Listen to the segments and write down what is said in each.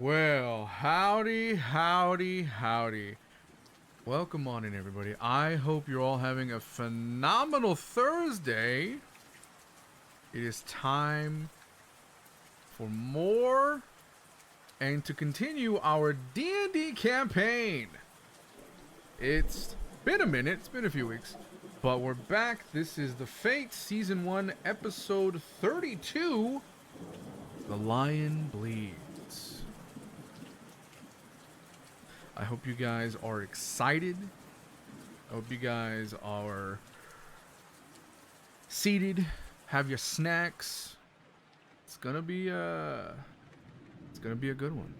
Well, howdy, howdy, howdy. Welcome on in, everybody. I hope you're all having a phenomenal Thursday. It is time for more and to continue our D&D campaign. It's been a minute, it's been a few weeks, but we're back. This is The Fate, Season 1, Episode 32, The Lion Bleeds. I hope you guys are excited. I hope you guys are seated, have your snacks. It's gonna be a good one.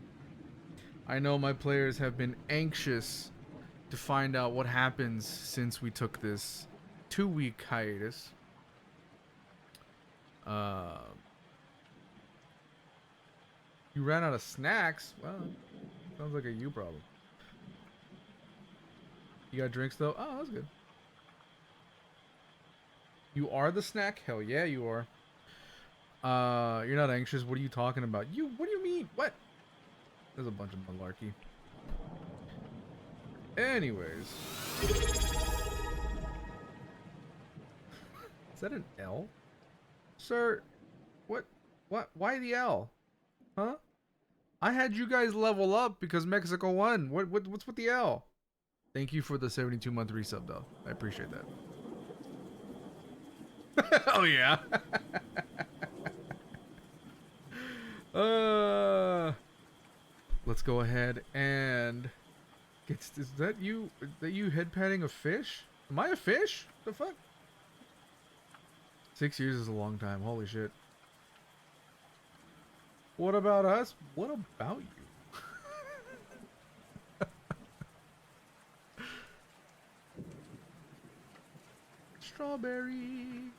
I know my players have been anxious to find out what happens since we took this 2-week hiatus. You ran out of snacks? Well, sounds like a you problem. You got drinks though? Oh, that's good. You are the snack? Hell yeah, you are. You're not anxious. What are you talking about? What do you mean? What? There's a bunch of malarkey. Anyways. Is that an L? Sir, what? Why the L? Huh? I had you guys level up because Mexico won. What's with the L? Thank you for the 72-month resub, though. I appreciate that. Oh, yeah. Let's go ahead and get... Is that you head patting a fish? Am I a fish? The fuck? 6 years is a long time. Holy shit. What about us? What about you? Strawberry.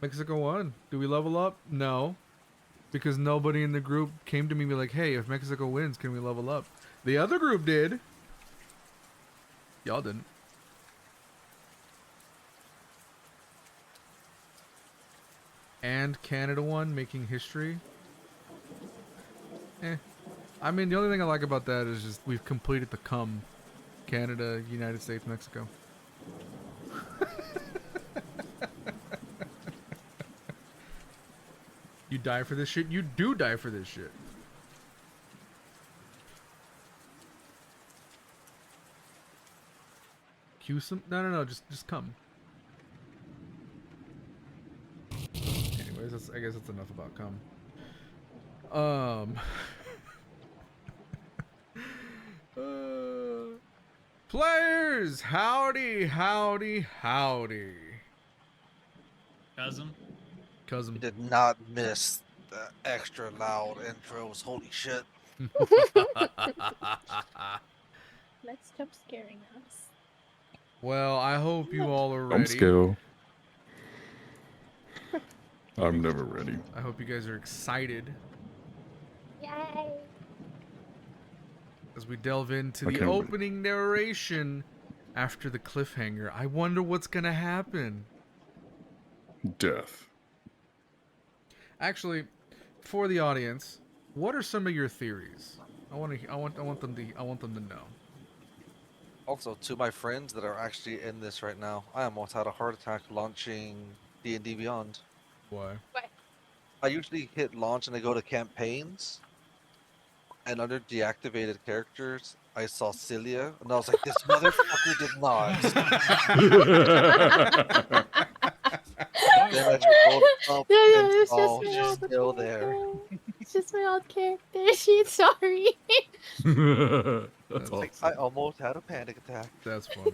Mexico won. Do we level up? No. Because nobody in the group came to me and be like, hey, if Mexico wins, can we level up? The other group did. Y'all didn't. And Canada won, making history. I mean, the only thing I like about that is just we've completed the cum. Canada, United States, Mexico. You die for this shit? You do die for this shit. Cue some... No, just come. Anyways, I guess that's enough about cum. Players! Howdy, howdy, howdy. Cousin? We did not miss the extra loud intros. Holy shit. Let's stop scaring us. Well, I hope you all are ready. I'm scared. I'm never ready. I hope you guys are excited. Yay! As we delve into the opening narration after the cliffhanger. I wonder what's gonna happen. Death. Actually, for the audience, what are some of your theories? I want them to know. Also, to my friends that are actually in this right now, I almost had a heart attack launching D&D Beyond. Why? I usually hit launch and I go to campaigns, and under deactivated characters, I saw Silia, and I was like, this motherfucker did not. Then I rolled up and saw she's still there. It's just my old character. She's sorry. That's Like, awesome. I almost had a panic attack. That's funny.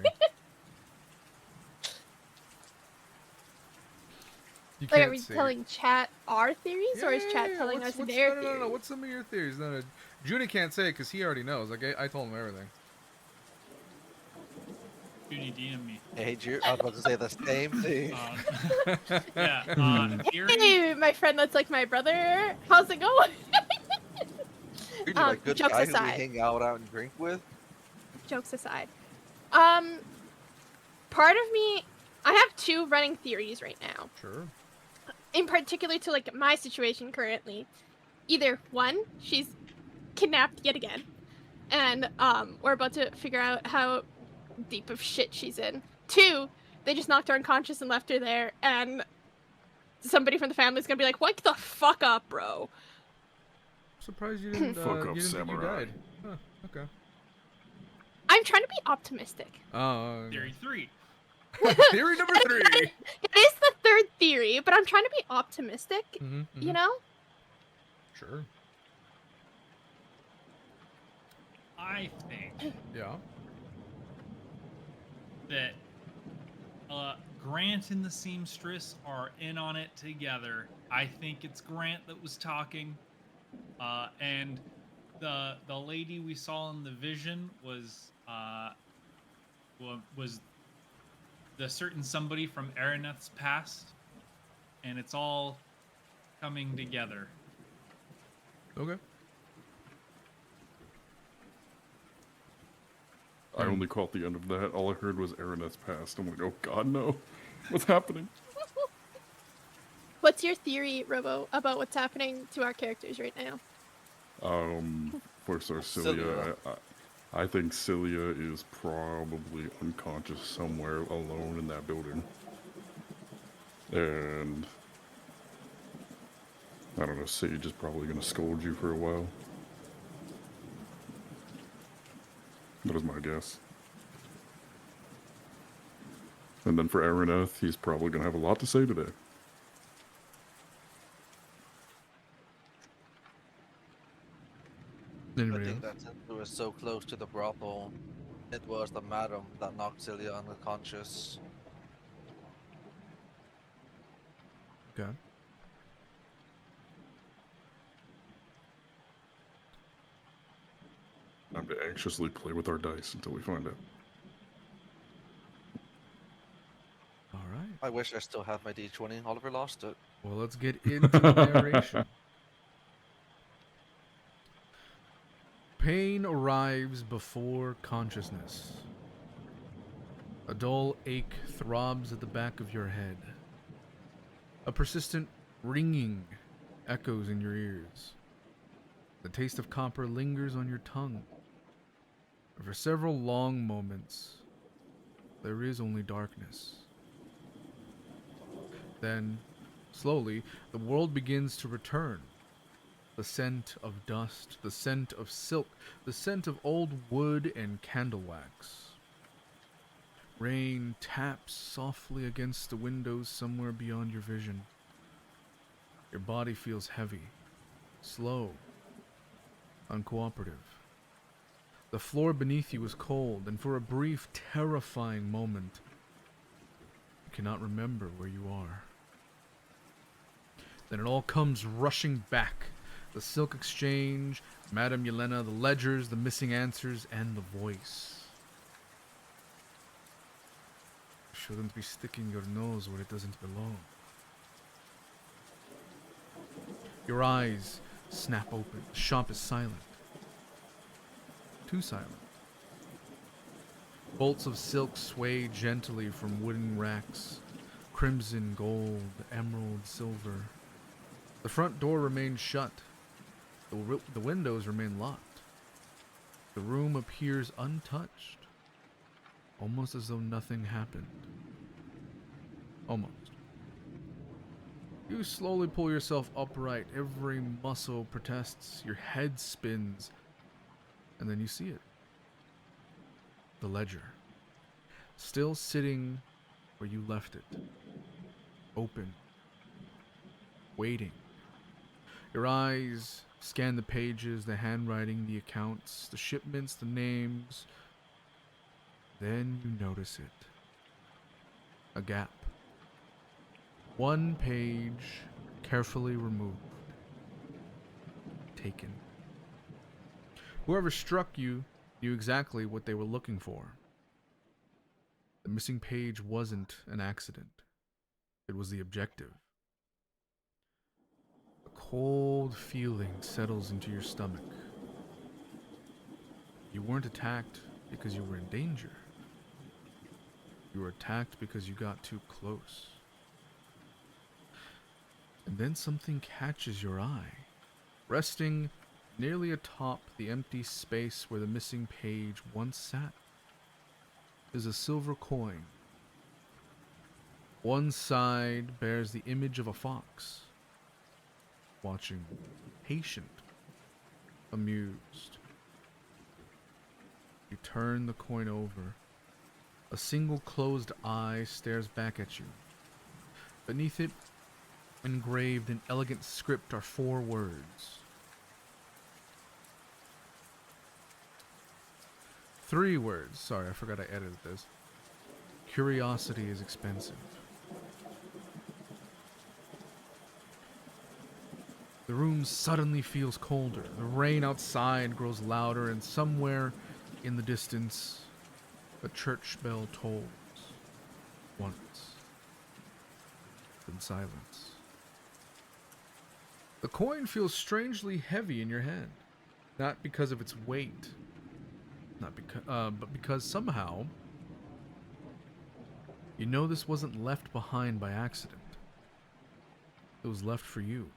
You Like, can't are we see. telling chat our theories, or is chat telling us their theories? No. What's some of your theories? No. Judy can't say it because he already knows. Like, I told him everything. Judy DM me. Hey, Drew, I was about to say the same thing. Theory? Hey, my friend that's like my brother. How's it going? You're like good jokes guy who we aside. hang out and drink with. Jokes aside. Part of me, I have two running theories right now. Sure. In particular to like my situation currently. either one, she's kidnapped yet again, and we're about to figure out how deep of shit she's in. Two, they just knocked her unconscious and left her there, and somebody from the family's gonna be like, "Wake the fuck up, bro." Surprised you didn't. Fuck up, you didn't think you samurai. died. Huh, okay. I'm trying to be optimistic. Oh. Theory 3. Theory number 3. It is the third theory, but I'm trying to be optimistic. Mm-hmm, You know? Sure. I think Yeah. that Grant and the seamstress are in on it together. I think it's Grant that was talking, and the lady we saw in the vision was the certain somebody from Araneth's past, and it's all coming together. Okay. I only caught the end of that. All I heard was Araneth's past. I'm like, oh god, no. What's happening? What's your theory, Robo, about what's happening to our characters right now? For Cilia, I think Cilia is probably unconscious somewhere alone in that building. And I don't know, Sage is probably gonna scold you for a while. That is my guess. And then for Araneth, he's probably gonna have a lot to say today. I Anybody think else? that since we were so close to the brothel, it was the madam that knocked Silia unconscious. Okay. Time to anxiously play with our dice until we find out. All right. I wish I still had my D20. Oliver lost it. Well, let's get into the narration. Pain arrives before consciousness. A dull ache throbs at the back of your head. A persistent ringing echoes in your ears. The taste of copper lingers on your tongue. And for several long moments, there is only darkness. Then, slowly, the world begins to return. The scent of dust, the scent of silk, the scent of old wood and candle wax. Rain taps softly against the windows somewhere beyond your vision. Your body feels heavy, slow, uncooperative. The floor beneath you is cold, and for a brief, terrifying moment, you cannot remember where you are. Then it all comes rushing back. The silk exchange, Madame Yelena, the ledgers, the missing answers, and the voice. You shouldn't be sticking your nose where it doesn't belong. Your eyes snap open. The shop is silent. Too silent. Bolts of silk sway gently from wooden racks. Crimson, gold, emerald, silver. The front door remains shut. The windows remain locked. The room appears untouched. Almost as though nothing happened. Almost. You slowly pull yourself upright. Every muscle protests. Your head spins. And then you see it. The ledger. Still sitting where you left it. Open. Waiting. Your eyes scan the pages, the handwriting, the accounts, the shipments, the names. Then you notice it. A gap. One page carefully removed. Taken. Whoever struck you knew exactly what they were looking for. The missing page wasn't an accident. It was the objective. A cold feeling settles into your stomach. You weren't attacked because you were in danger. You were attacked because you got too close. And then something catches your eye. Resting nearly atop the empty space where the missing page once sat is a silver coin. One side bears the image of a fox, watching, patient, amused. You turn the coin over. A single closed eye stares back at you. Beneath it, engraved in elegant script, are 4 words. 3 words. Sorry, I forgot I edited this. Curiosity is expensive. The room suddenly feels colder. The rain outside grows louder, and somewhere in the distance, a church bell tolls. Once. Then silence. The coin feels strangely heavy in your hand. Not because of its weight. But because somehow, you know this wasn't left behind by accident. It was left for you.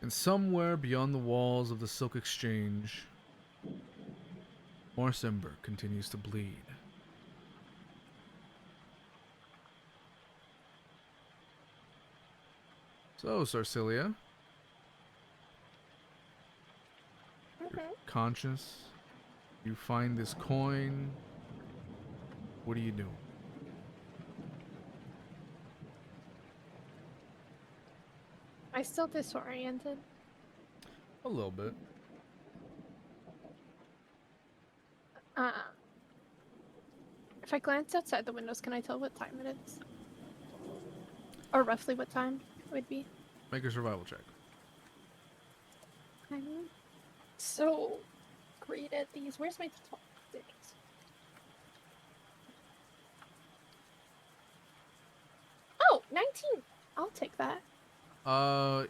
And somewhere beyond the walls of the Silk Exchange, Marsember continues to bleed. So, Silia, you're conscious. You find this coin. What do you do? Am I still disoriented? A little bit. If I glance outside the windows, can I tell what time it is? Or roughly what time it would be? Make a survival check. I'm so great at these. Where's my things? Oh, 19. I'll take that.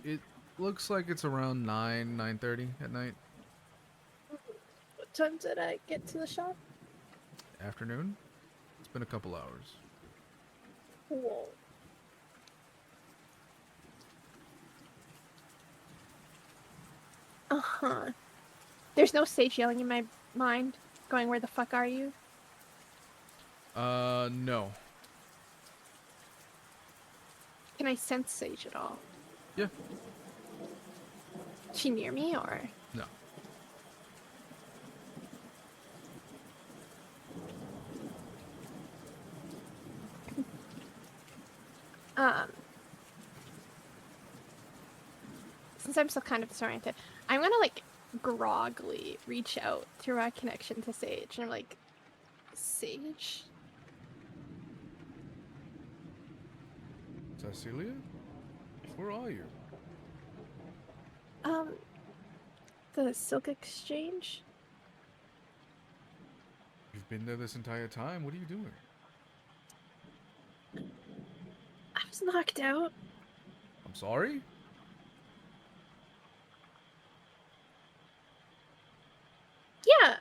It looks like it's around 9:30 at night. What time did I get to the shop? Afternoon. It's been a couple hours. Cool. Uh-huh. There's no Sage yelling in my mind, going, where the fuck are you? No. Can I sense Sage at all? Yeah. Is she near me, or? No. Since I'm still kind of disoriented, I'm gonna, like, groggily reach out through my connection to Sage, and I'm like, Sage? Silia? Where are you? The Silk Exchange? You've been there this entire time. What are you doing? I was knocked out. I'm sorry? Yeah,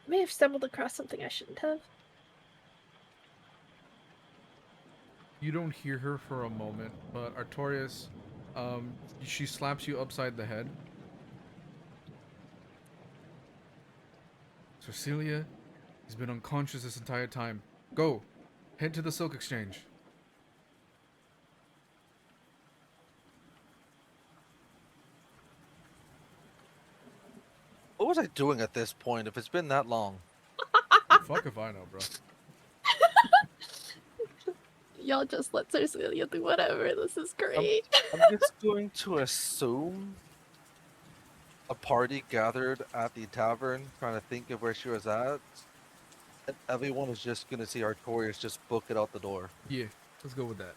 may have stumbled across something I shouldn't have. You don't hear her for a moment, but Artorias, she slaps you upside the head. Silia has been unconscious this entire time. Go. Head to the Silk Exchange. What was I doing at this point if it's been that long? Fuck if I know, bro. Y'all just let Celia do whatever. This is great. I'm just going to assume a party gathered at the tavern trying to think of where she was at. And everyone is just going to see Artorias just book it out the door. Yeah, let's go with that.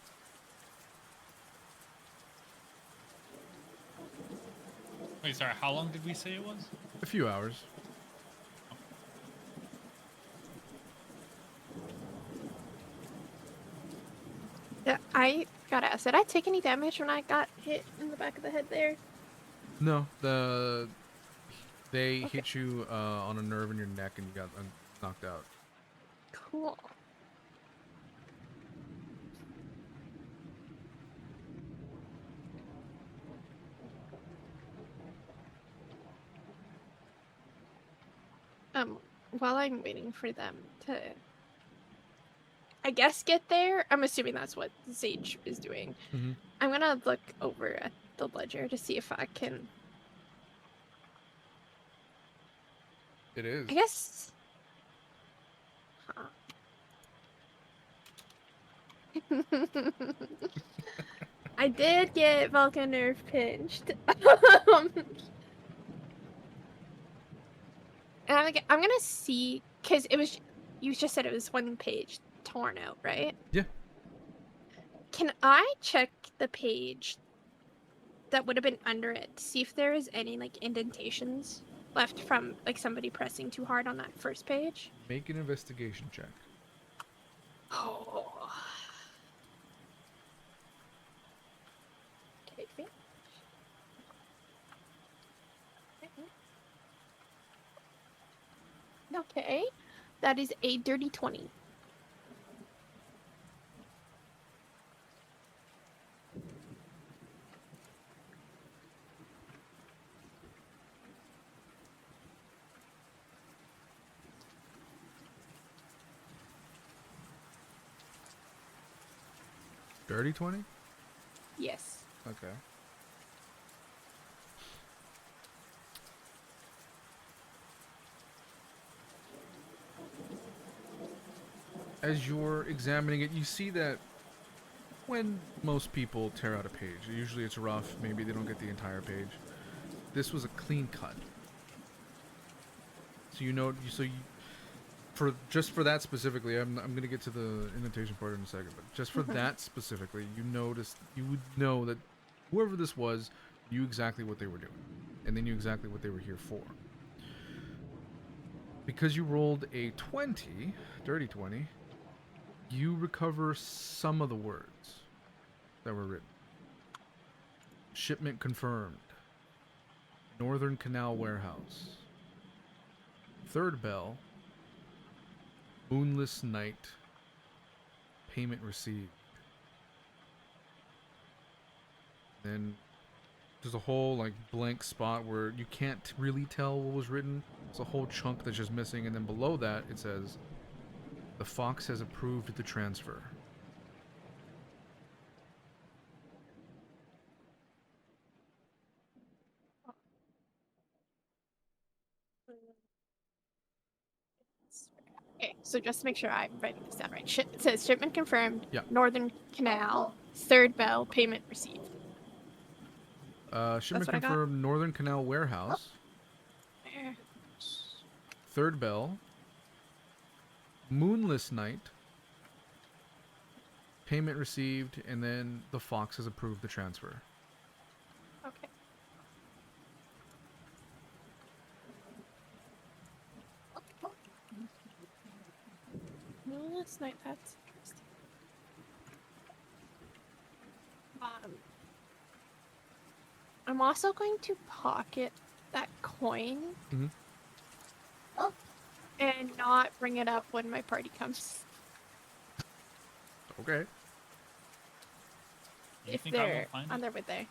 Wait, sorry, how long did we say it was? A few hours. Yeah, I gotta ask, did I take any damage when I got hit in the back of the head there? No, they hit you on a nerve in your neck and you got knocked out. Cool. While I'm waiting for them to, I guess, get there, I'm assuming that's what Sage is doing. Mm-hmm. I'm gonna look over at the ledger to see if I can. It is. I guess. Huh. I did get Vulcan nerve pinched. And I'm gonna see, because it was, you just said it was one page torn out, right? Yeah. Can I check the page that would have been under it to see if there is any, like, indentations left from, like, somebody pressing too hard on that first page? Make an investigation check. Oh. Okay. Okay. That is a dirty 20. Dirty 20? Yes. Okay. As you're examining it, you see that when most people tear out a page, usually it's rough, maybe they don't get the entire page. This was a clean cut. So you know, for that specifically, I'm gonna get to the indentation part in a second, but just for that specifically, you would know that whoever this was knew exactly what they were doing, and they knew exactly what they were here for. Because you rolled a 20, dirty 20, you recover some of the words that were written. Shipment confirmed. Northern Canal Warehouse. Third bell. Moonless night. Payment received. Then there's a whole like blank spot where you can't really tell what was written. There's a whole chunk that's just missing, and then below that it says, "The Fox has approved the transfer." Okay, so just to make sure I'm writing this down right. It says shipment confirmed. Yeah. Northern Canal. Third bell. Payment received. Shipment what I got? confirmed. Northern Canal Warehouse. There. Third bell. Moonless night. Payment received, and then the Fox has approved the transfer. Okay. Moonless night. That's interesting. I'm also going to pocket that coin Mhm. and not bring it up when my party comes. Okay. You If think I won't they're find on it? their way there.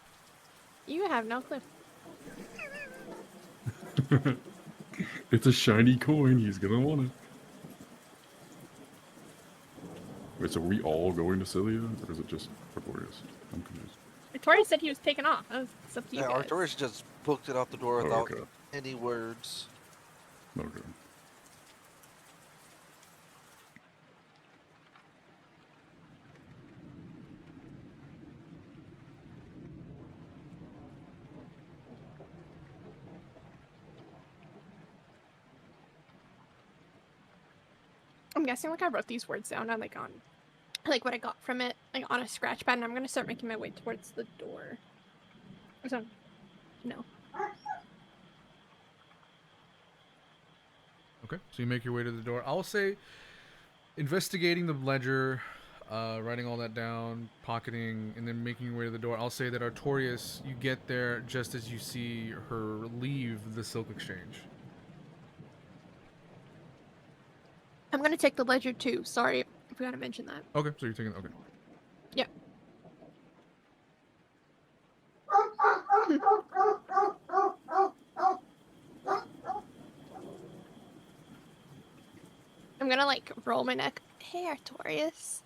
You have no clue. It's a shiny coin. He's gonna want it. Wait, so are we all going to Silia, or is it just Artorias? I'm confused. Artorias said he was taken off. It's up to you Yeah, guys. Artorias just booked it out the door Oh, without okay. any words. Okay. I'm guessing like I wrote these words down on like what I got from it like on a scratch pad, and I'm gonna start making my way towards the door. So, no. Okay, so you make your way to the door. I'll say investigating the ledger, writing all that down, pocketing, and then making your way to the door. I'll say that Artorias, you get there just as you see her leave the Silk Exchange. I'm gonna take the ledger too. Sorry, I forgot to mention that. Okay, so you're taking... Okay. Yep. I'm gonna like roll my neck. Hey, Artorias.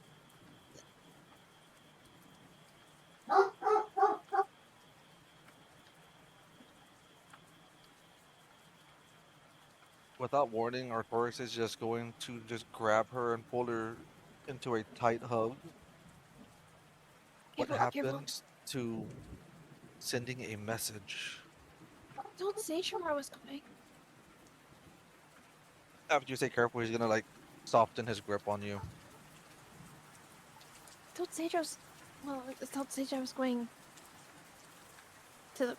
Without warning, Artorias is just going to just grab her and pull her into a tight hug. What Careful, careful. happens to sending a message? Don't say where I was going. After you say careful, he's gonna like soften his grip on you. Don't say I was. Well, don't say I was going to the.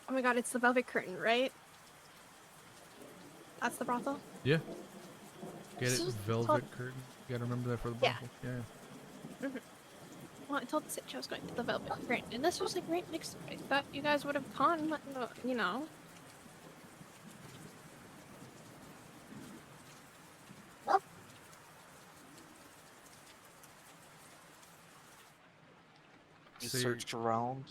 Oh my god, it's the Velvet Curtain, right? That's the brothel? Yeah. Get it? So- Velvet curtain. You gotta remember that for the Yeah. brothel. Yeah. Well, I told Sitch I was going to the Velvet Curtain, and this was like right next to it. I thought you guys would have gone, but no, you know. You Say- searched around.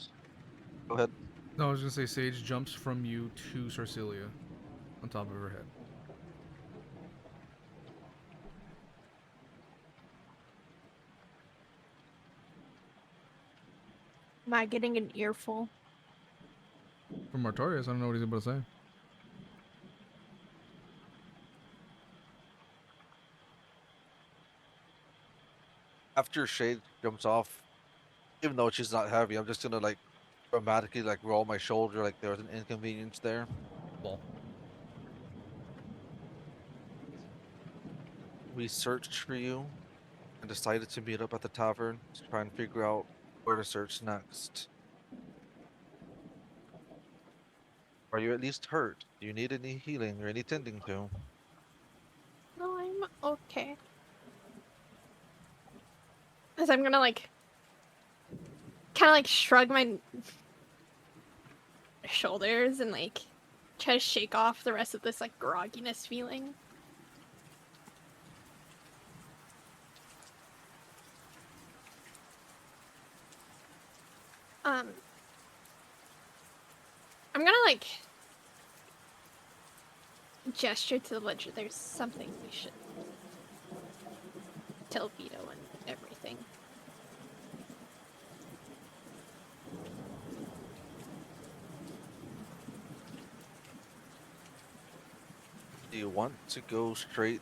Go ahead. No, I was gonna say Sage jumps from you to Silia on top of her head. Am I getting an earful? From Artorias, I don't know what he's about to say. After Shade jumps off, even though she's not heavy, I'm just gonna like dramatically like roll my shoulder like there was an inconvenience there. Well, We searched for you and decided to meet up at the tavern to try and figure out where to search next. Are you at least hurt? Do you need any healing or any tending to? No, I'm okay. As I'm gonna like, kind of like shrug my shoulders and like try to shake off the rest of this like grogginess feeling. I'm gonna like gesture to the ledger. There's something we should tell Vito and everything. Do you want to go straight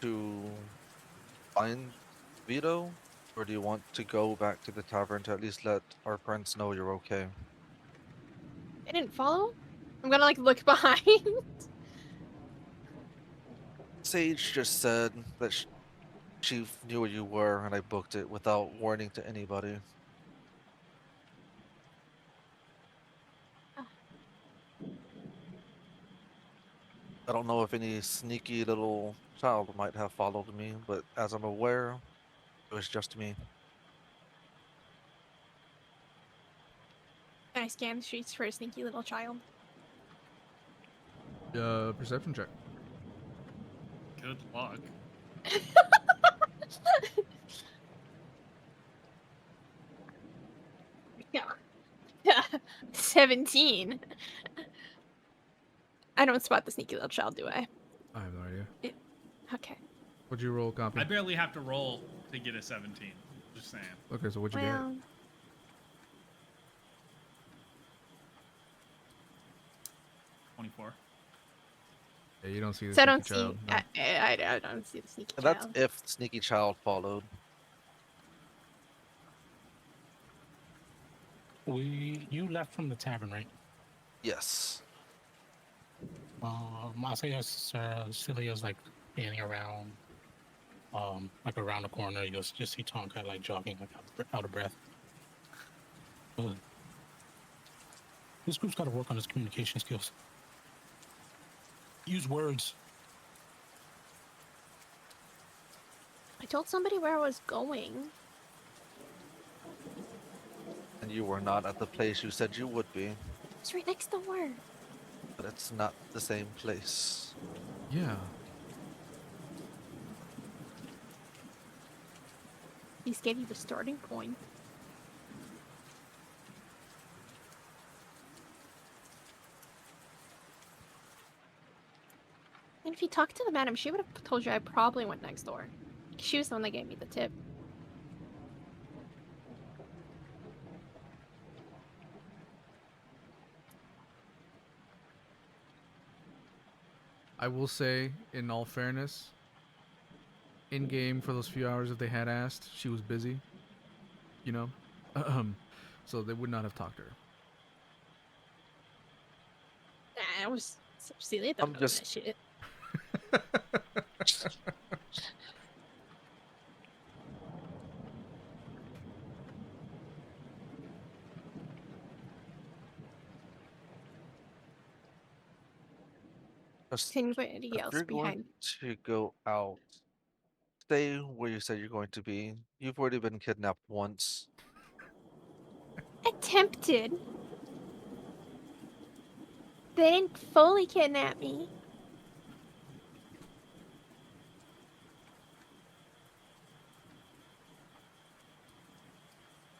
to find Vito? Or do you want to go back to the tavern to at least let our friends know you're okay? I didn't follow? I'm gonna like look behind. Sage just said that she knew where you were and I booked it without warning to anybody. I don't know if any sneaky little child might have followed me, but as I'm aware, it was just me. Can I scan the streets for a sneaky little child? Perception check. Good luck. Yeah. 17. I don't spot the sneaky little child, do I? I have no idea. Okay. What'd you roll, Cawpy? I barely have to roll to get a 17. Just saying. Okay, so what'd you Well, 24. get? Yeah, you don't see the so I don't sneaky see. child. No. I don't see the sneaky And child. that's if sneaky child followed. You left from the tavern, right? Yes. I say Celia's like standing around, like around the corner. You just see Tonkai like jogging, like out of breath. This group's got to work on its communication skills. Use words. I told somebody where I was going. And you were not at the place you said you would be, It's right next door. but it's not the same place. Yeah. He's gave you the starting point. And if you talked to the madam, she would have told you I probably went next door. She was the one that gave me the tip. I will say, in all fairness, in game for those few hours that they had asked, she was busy. You know, so they would not have talked to her. Nah, I was Silia. I'm Don't know just- that shit. Just- Anybody If else you're behind? going to go out, stay where you said you're going to be. You've already been kidnapped once. Attempted. They didn't fully kidnap me.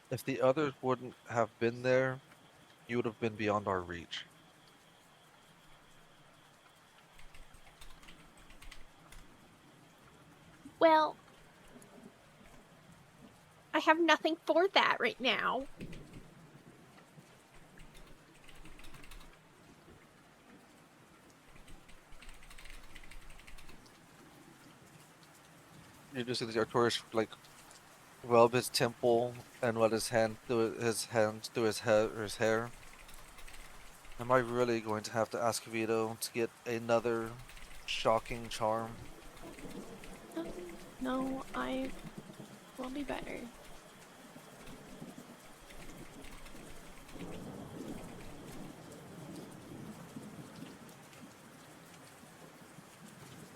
If the others wouldn't have been there, you would have been beyond our reach. Well, I have nothing for that right now. You just see the Artorias like rub his temple and run his hands through his hair. Am I really going to have to ask Vito to get another shocking charm? No, I will be better.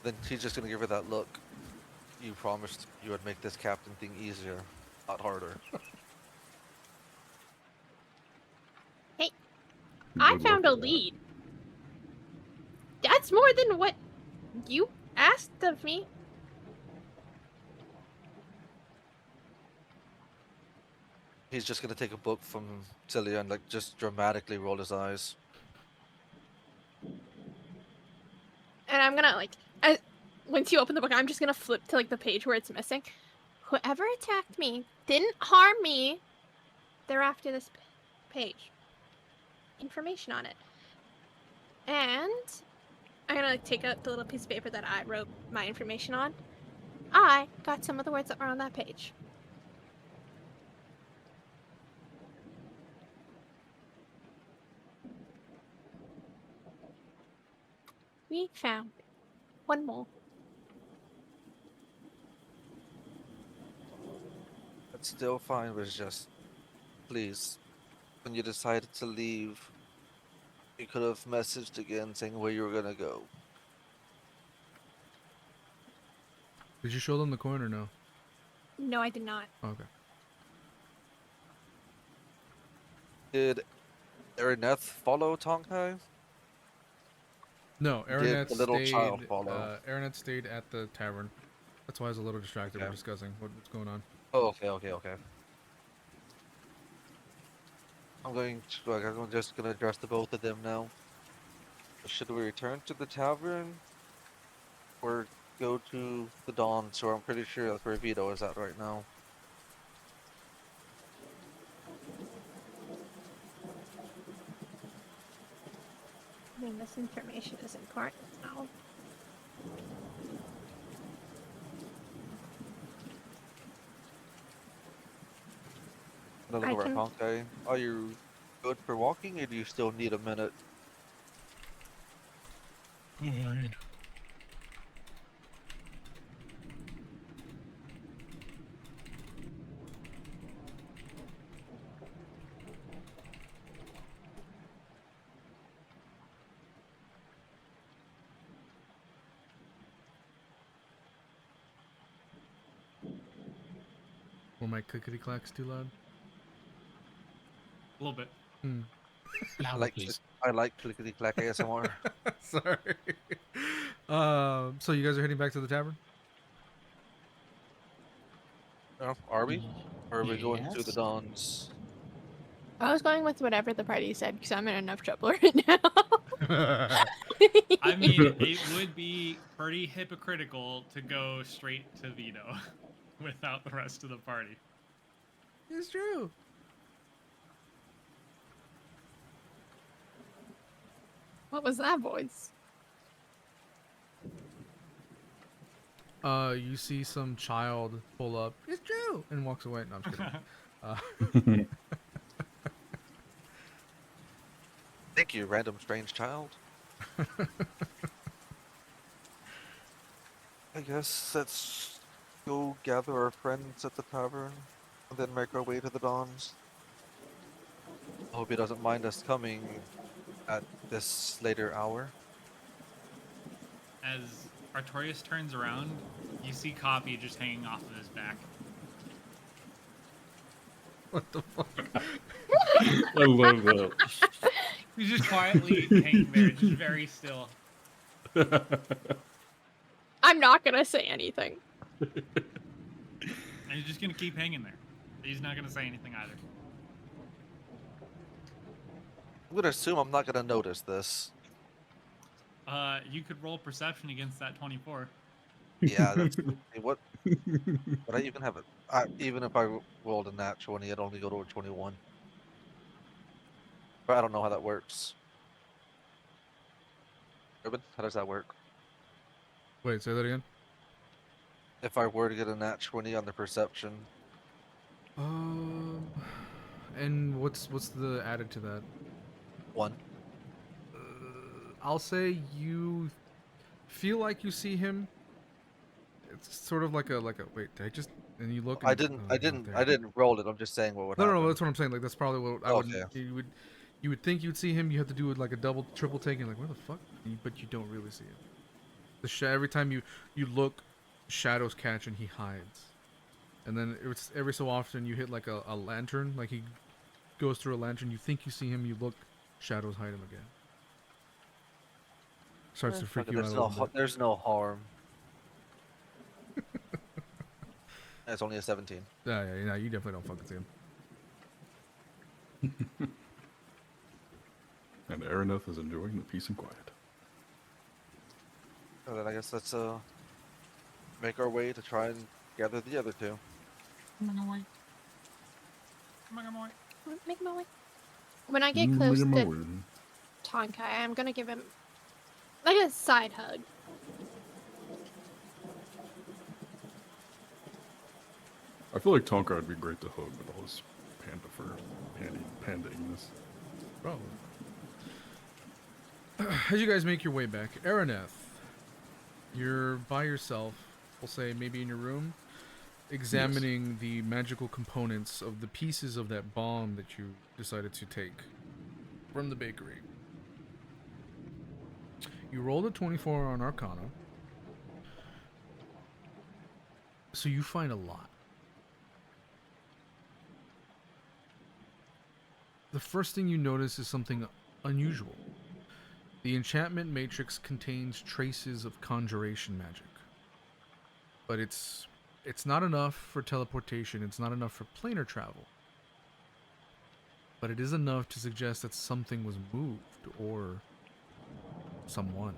Then he's just gonna give her that look. You promised you would make this captain thing easier, not harder. I Good found luck a with that. lead. That's more than what you asked of me. He's just gonna take a book from Silia and like just dramatically roll his eyes. And I'm gonna once you open the book, I'm just gonna flip to like the page where it's missing. Whoever attacked me didn't harm me. They're after this page. Information on it. And I'm gonna like take out the little piece of paper that I wrote my information on. I got some of the words that were on that page. We found one more. It's still fine, but it's just, please, when you decided to leave, you could have messaged again saying where you were gonna go. Did you show them the coin or no? No, I did not. Okay. Did Araneth follow Tonkai? No, Did Araneth the little child stayed. follow? Araneth stayed at the tavern. That's why I was a little distracted. We're Okay. discussing what's going on. Oh, okay. I'm just gonna address the both of them now. Should we return to the tavern or go to the Dawn? So I'm pretty sure that's where Vito is at right now. I mean, this information is important now. Gonna I look over can- at Tonkai. Are you good for walking, or do you still need a minute? Alright. Were my clickety clacks too loud? A little bit. Hmm. Louder, please. I like clickety clack ASMR. Sorry. So you guys are heading back to the tavern? No, are we? Or are we going to the Yes. Dawns? I was going with whatever the party said because I'm in enough trouble right now. I mean, it would be pretty hypocritical to go straight to Vito without the rest of the party. It's true. What was that voice? You see some child pull up. It's true, and walks away. No, I'm just kidding. Thank you, random strange child. I guess let's go gather our friends at the tavern and then make our way to the Dons. I hope he doesn't mind us coming at this later hour. As Artorias turns around, you see Cawpy just hanging off of his back. What the fuck? I love that. He's just quietly hanging there, just very still. I'm not gonna say anything. And he's just gonna keep hanging there. He's not gonna say anything either. I'm gonna assume I'm not gonna notice this. You could roll perception against that 24. Yeah, that's what. But I even have it. Even if I rolled a nat 20, I'd only go to a 21. But I don't know how that works. Ruben, how does that work? Wait, say that again. If I were to get a nat 20 on the perception, And what's the added to that? 1. I'll say you feel like you see him. It's sort of like a wait. Did I just and you look. I and- didn't. oh, I it's not didn't. there. I didn't roll it. I'm just saying what would happen. No, that's what I'm saying. Like that's probably what I would. Okay. You would think you'd see him. You have to do like a double, triple take, and like where the fuck? But you don't really see him. Every time you look, shadows catch and he hides. And then it's every so often you hit like a lantern, like he goes through a lantern. You think you see him. You look, shadows hide him again. Starts to freak Okay, you out a little bit. there's no harm. It's only a 17. Yeah, you definitely don't fucking see him. And Araneth is enjoying the peace and quiet. And then I guess let's make our way to try and gather the other two. Come on, boy. Make my way. When I get close Make my to way. Tonkai, I'm gonna give him like a side hug. I feel like Tonkai would be great to hug with all his panda fur, pandainess. Probably. As you guys make your way back, Araneth, you're by yourself. We'll say maybe in your room, examining the magical components of the pieces of that bomb that you decided to take from the bakery. You rolled a 24 on Arcana, so you find a lot. The first thing you notice is something unusual. The enchantment matrix contains traces of conjuration magic. But it's not enough for teleportation, it's not enough for planar travel. But it is enough to suggest that something was moved, or someone.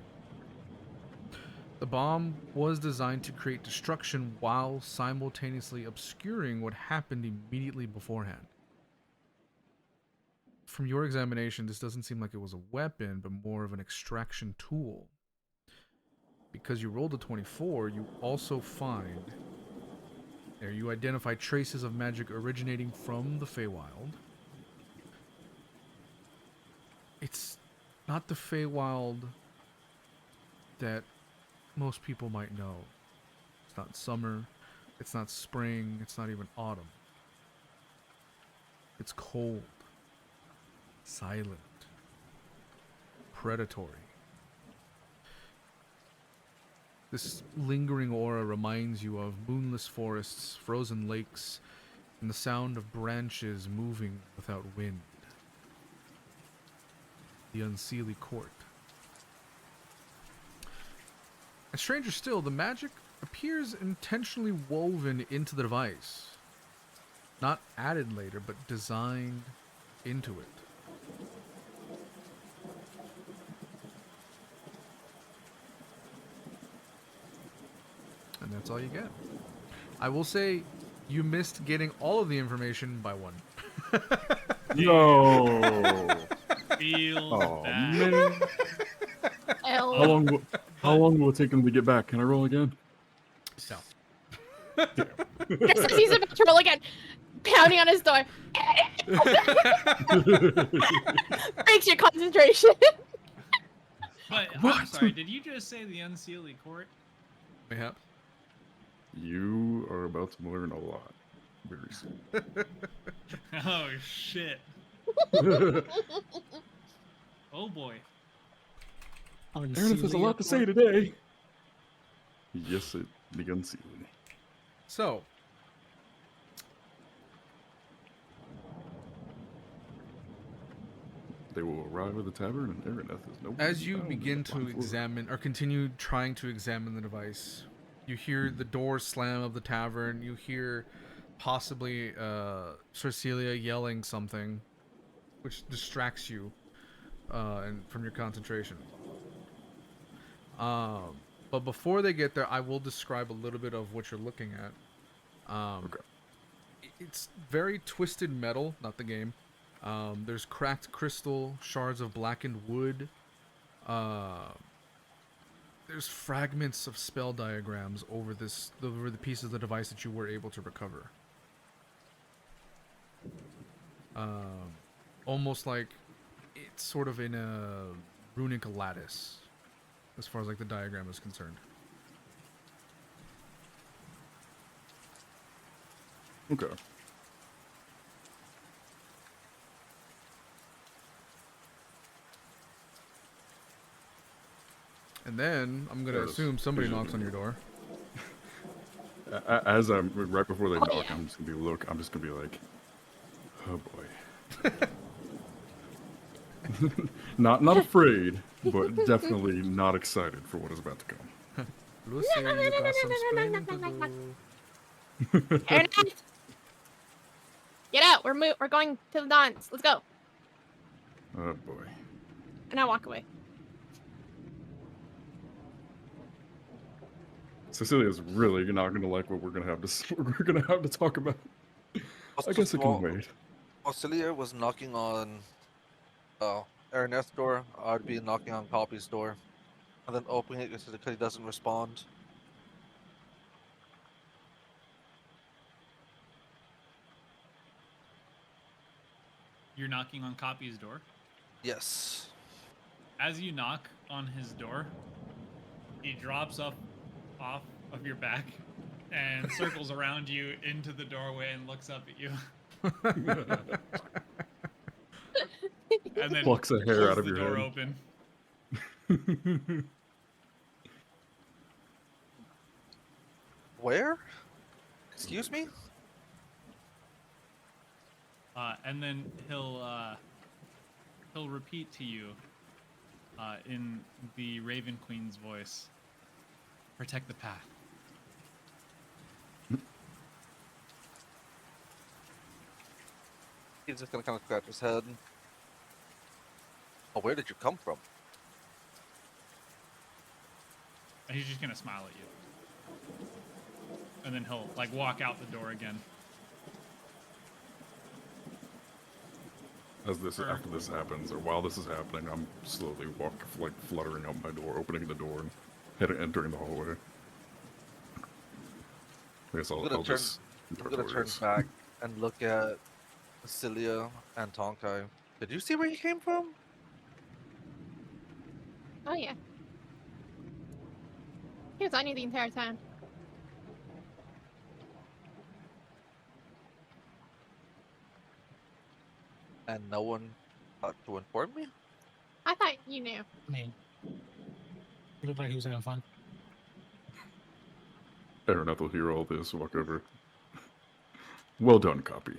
The bomb was designed to create destruction while simultaneously obscuring what happened immediately beforehand. From your examination, this doesn't seem like it was a weapon, but more of an extraction tool. Because you rolled a 24, you also find... There, you identify traces of magic originating from the Feywild. It's not the Feywild that most people might know. It's not summer, it's not spring, it's not even autumn. It's cold. Silent, predatory. This lingering aura reminds you of moonless forests, frozen lakes, and the sound of branches moving without wind. The unseelie court. And stranger still, the magic appears intentionally woven into the device. Not added later, but designed into it. and that's all you get. I will say, you missed getting all of the information by 1. No. Feels Oh bad. man. L. How long will it take him to get back? Can I roll again? So, Just as he's about to roll again, pounding on his door. Breaks your concentration. But I'm What? sorry, did you just say the Unseelie Court? yeah. You are about to learn a lot very soon. Oh shit. Oh boy. Araneth has a lot to say today. Yes, it the Unseelie. So, They will arrive at the tavern, and Araneth is nowhere as to be you found in begin the to floor. examine, or continue trying to examine the device, you hear the door slam of the tavern. You hear possibly Silia yelling something, which distracts you and from your concentration. But before they get there, I will describe a little bit of what you're looking at. Okay. It's very twisted metal, not the game. There's cracked crystal, shards of blackened wood. There's fragments of spell diagrams over the pieces of the device that you were able to recover. Almost like it's sort of in a runic lattice, as far as like the diagram is concerned. Okay. And then I'm gonna Yes. assume somebody knocks on your door. As I'm right before they Oh, knock, yeah. I'm just gonna be like, oh boy. not afraid, but definitely not excited for what is about to come. Lucy, you got some explaining to do. Araneth! Get out. We're going to the dance. Let's go. Oh boy. And I walk away. Cecilia's really not gonna like what we're gonna have to talk about. I guess it can wait. While Silia was knocking on Araneth's door, I'd be knocking on Cawpy's door, and then opening it because he doesn't respond. You're knocking on Cawpy's door. Yes. As you knock on his door, he drops off of your back and circles around you into the doorway and looks up at you. And then Plucks a hair pulls out of the your door head. open. Where? Excuse me? And then he'll repeat to you in the Raven Queen's voice, "Protect the path." He's just gonna kind of scratch his head. Oh, where did you come from? And he's just gonna smile at you. And then he'll like walk out the door again. After this happens, or while this is happening, I'm slowly fluttering out my door, opening the door, and entering the hallway. I guess I'll I'm just gonna turn back and look at Silia and Tonkai. Did you see where he came from? Oh, yeah. He was on you the entire time. And no one thought to inform me? I thought you knew. I mean, he looked like he was having fun. Araneth will hear all this, walk over. Well done, Cawpy.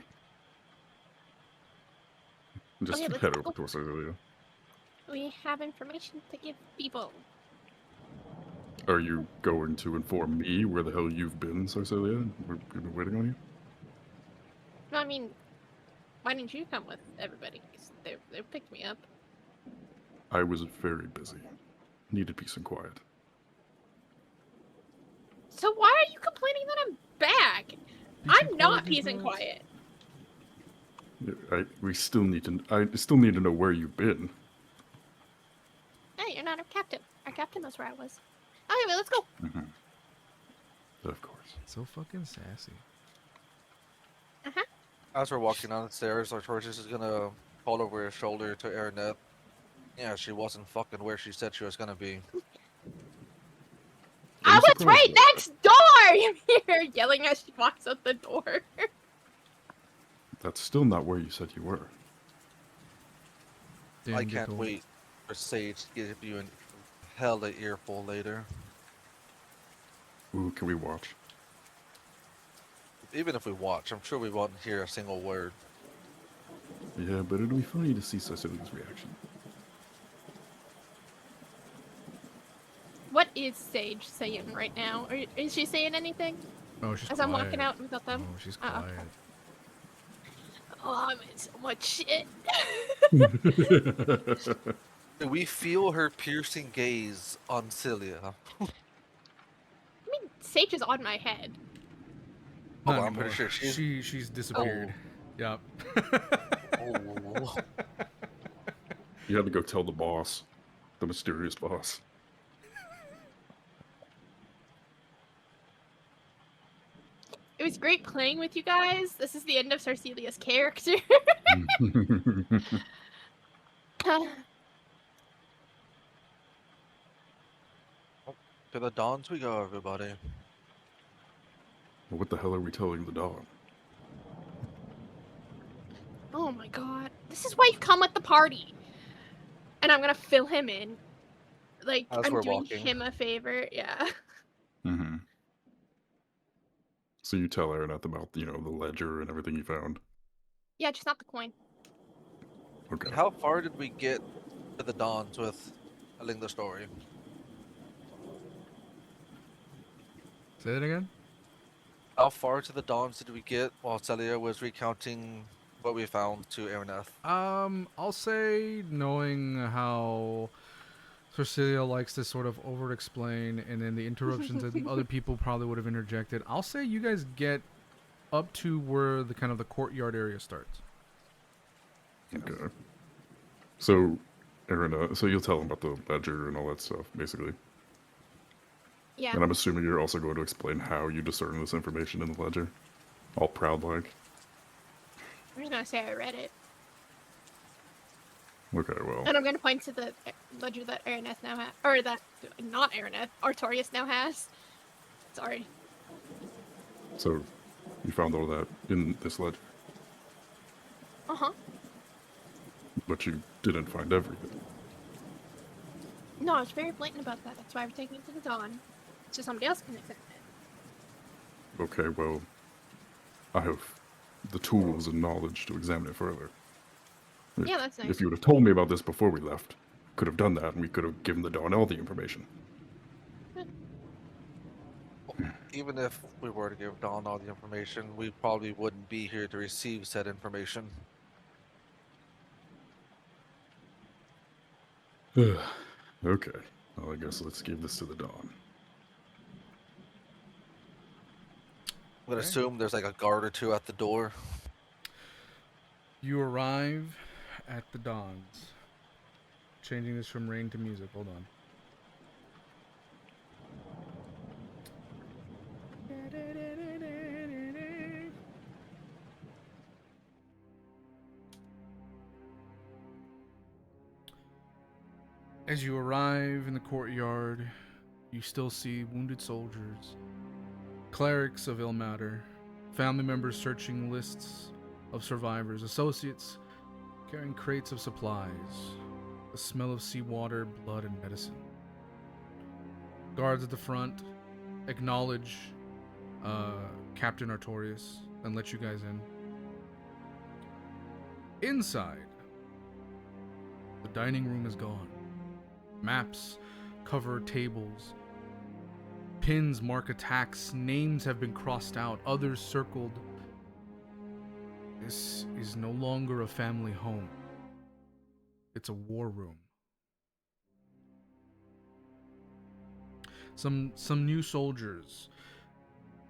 And just Okay, let's head go. over towards Cecilia. We have information to give people. Are you going to inform me where the hell you've been, Cecilia? We've been waiting on you? No, I mean, why didn't you come with everybody? 'Cause they picked me up. I was very busy. Needed peace and quiet. So why are you complaining that I'm back? Peace I'm and not quiet, peace and Nicholas. quiet. I still need to know where you've been. Hey, you're not our captain. Our captain knows where I was. Anyway, let's go. Of course. So fucking sassy. As we're walking down the stairs, Artorias is gonna call over his shoulder to Araneth. Yeah, she wasn't fucking where she said she was gonna be. I I'm was surprised right about that. next door! You hear her yelling as she walks out the door. That's still not where you said you were. Damn, I get can't told. wait for Sage to give you an hella earful later. Ooh, can we watch? Even if we watch, I'm sure we won't hear a single word. Yeah, but it'll be funny to see Cecilia's reaction. What is Sage saying right now? Is she saying anything? Oh, she's As quiet. I'm walking out without them? Oh, she's Oh, quiet. okay. Oh, I'm in so much shit. We feel her piercing gaze on Silia. I mean, Sage is on my head. Oh, Not I'm pretty anymore. sure She's disappeared. Yep. Oh. You had to go tell the boss, the mysterious boss. It was great playing with you guys. This is the end of Sarcelia's character. To the dawns we go, everybody. What the hell are we telling the dog? Oh my god. This is why you come at the party. And I'm gonna fill him in. Like, As I'm we're doing walking. him a favor. Yeah. Mm-hmm. So you tell Araneth about, the ledger and everything you found. Yeah, just not the coin. Okay. And how far did we get to the dawns with telling the story? Say that again? How far to the dawns did we get while Celia was recounting what we found to Araneth? I'll say, knowing how Cecilia likes to sort of over-explain, and then the interruptions that other people probably would have interjected, I'll say you guys get up to where the kind of the courtyard area starts. Okay. So, Araneth, so you'll tell him about the ledger and all that stuff, basically. Yeah. And I'm assuming you're also going to explain how you discern this information in the ledger. All proud-like. I'm just gonna say I read it. Okay, well. And I'm gonna point to the ledger that Araneth now has. Or that, not Araneth, Artorias now has. Sorry. So, you found all that in this ledger, Uh-huh. but you didn't find everything. No, I was very blatant about that. That's why we're taking it to the dawn. So somebody else can examine it. Okay, well, I have the tools and knowledge to examine it further. Yeah, that's nice. If you would have told me about this before we left, could have done that, and we could have given the Dawn all the information. Even if we were to give Dawn all the information, we probably wouldn't be here to receive said information. Okay, well, I guess let's give this to the Dawn. I'm gonna Okay. assume there's like a guard or two at the door. You arrive at the Dawns. Changing this from rain to music. Hold on. As you arrive in the courtyard, you still see wounded soldiers, clerics of ill matter, family members searching lists of survivors, associates carrying crates of supplies, the smell of seawater, blood, and medicine. Guards at the front acknowledge Captain Artorias and let you guys in. Inside, the dining room is gone. Maps cover tables. Pins mark attacks. Names have been crossed out, others circled. This is no longer a family home. It's a war room. Some new soldiers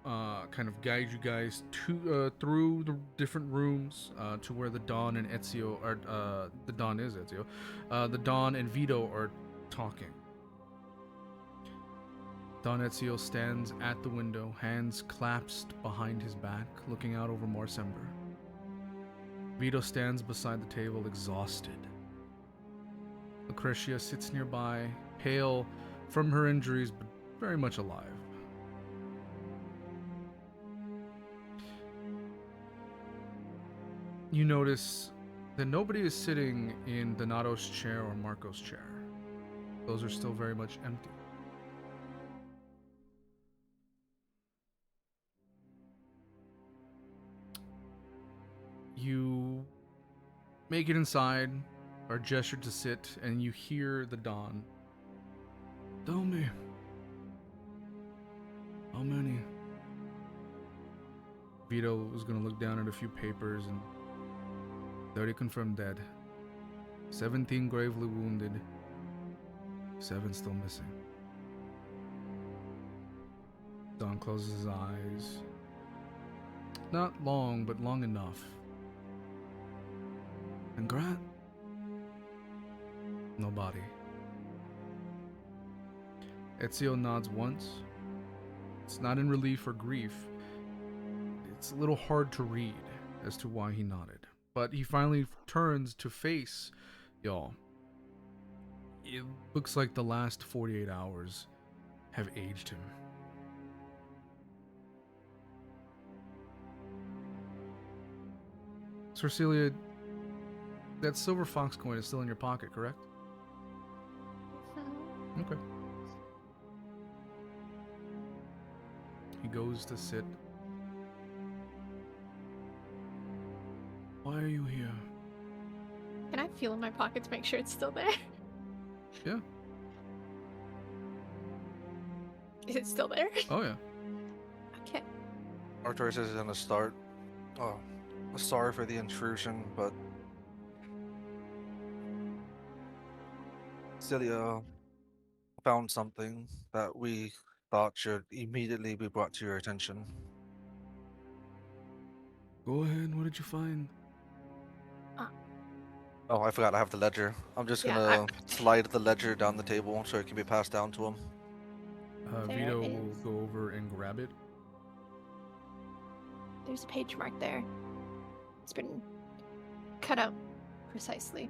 kind of guide you guys to through the different rooms to where the Dawn and Ezio are. The Dawn is Ezio. The Dawn and Vito are talking. Don Ezio stands at the window, hands clasped behind his back, looking out over Marsember. Vito stands beside the table, exhausted. Lucretia sits nearby, pale from her injuries, but very much alive. You notice that nobody is sitting in Donato's chair or Marco's chair. Those are still very much empty. You make it inside, are gestured to sit, and you hear the Dawn. Tell me, how many? Vito was going to look down at a few papers, and 30 confirmed dead, 17 gravely wounded, 7 still missing. Don closes his eyes. Not long, but long enough. And Grant? No body. Ezio nods once. It's not in relief or grief. It's a little hard to read as to why he nodded. But he finally turns to face y'all. It looks like the last 48 hours have aged him. Sir Silia, that silver fox coin is still in your pocket, correct? Okay. He goes to sit. Why are you here? Can I feel in my pocket to make sure it's still there? Yeah. Is it still there? Oh, yeah. Okay. Artorias is gonna start. Oh, sorry for the intrusion, but Silia found something that we thought should immediately be brought to your attention. Go ahead. What did you find? Oh, I forgot I have the ledger. I'm just Yeah, gonna slide the ledger down the table so it can be passed down to him. There Vito it will is. go over and grab it. There's a page mark there. It's been cut out precisely.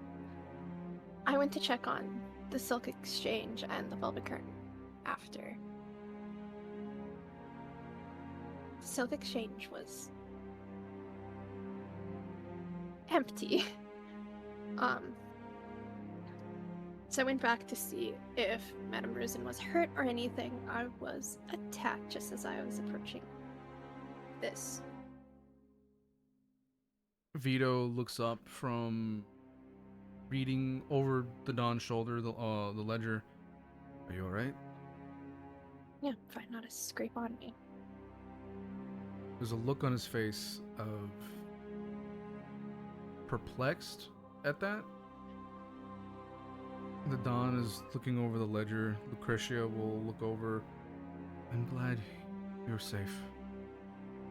I went to check on the Silk Exchange and the Velvet Curtain after. The Silk Exchange was empty. So I went back to see if Madame Rosen was hurt or anything. I was attacked just as I was approaching this. Vito looks up from reading over the Dawn's shoulder, the ledger. Are you alright? Yeah, fine, not a scrape on me. There's a look on his face of perplexed at that. The Dawn is looking over the ledger. Lucretia will look over. I'm glad you're safe.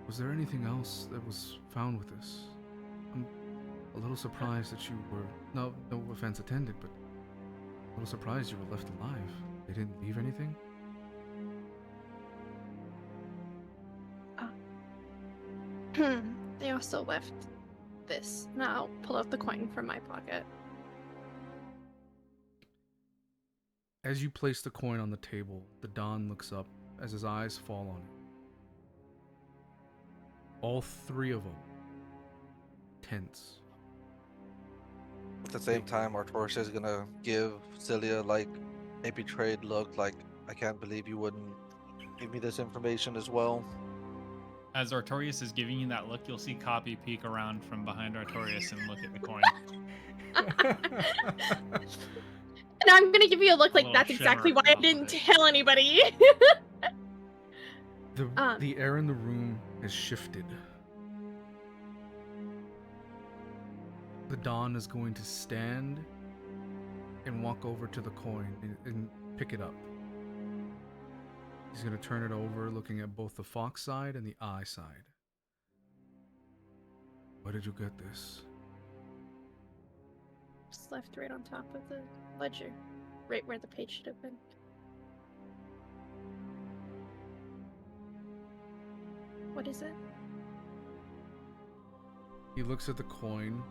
Was there anything else that was found with this? I'm a little surprised that you were, no offense intended, but a little surprised you were left alive. They didn't leave anything? They also left this. Now I'll pull out the coin from my pocket. As you place the coin on the table, the Don looks up as his eyes fall on it. All 3 of them tense. At the same time, Artorias is gonna give Silia like a betrayed look, like I can't believe you wouldn't give me this information as well. As Artorias is giving you that look, you'll see Cawpy peek around from behind Artorias and look at the coin. And I'm gonna give you a look like little that's exactly shimmer why I off of didn't it. tell anybody. The air in the room has shifted. The Dawn is going to stand and walk over to the coin and pick it up. He's gonna turn it over, looking at both the fox side and the eye side. Where did you get this? Just left right on top of the ledger. Right where the page should have been. What is it? He looks at the coin,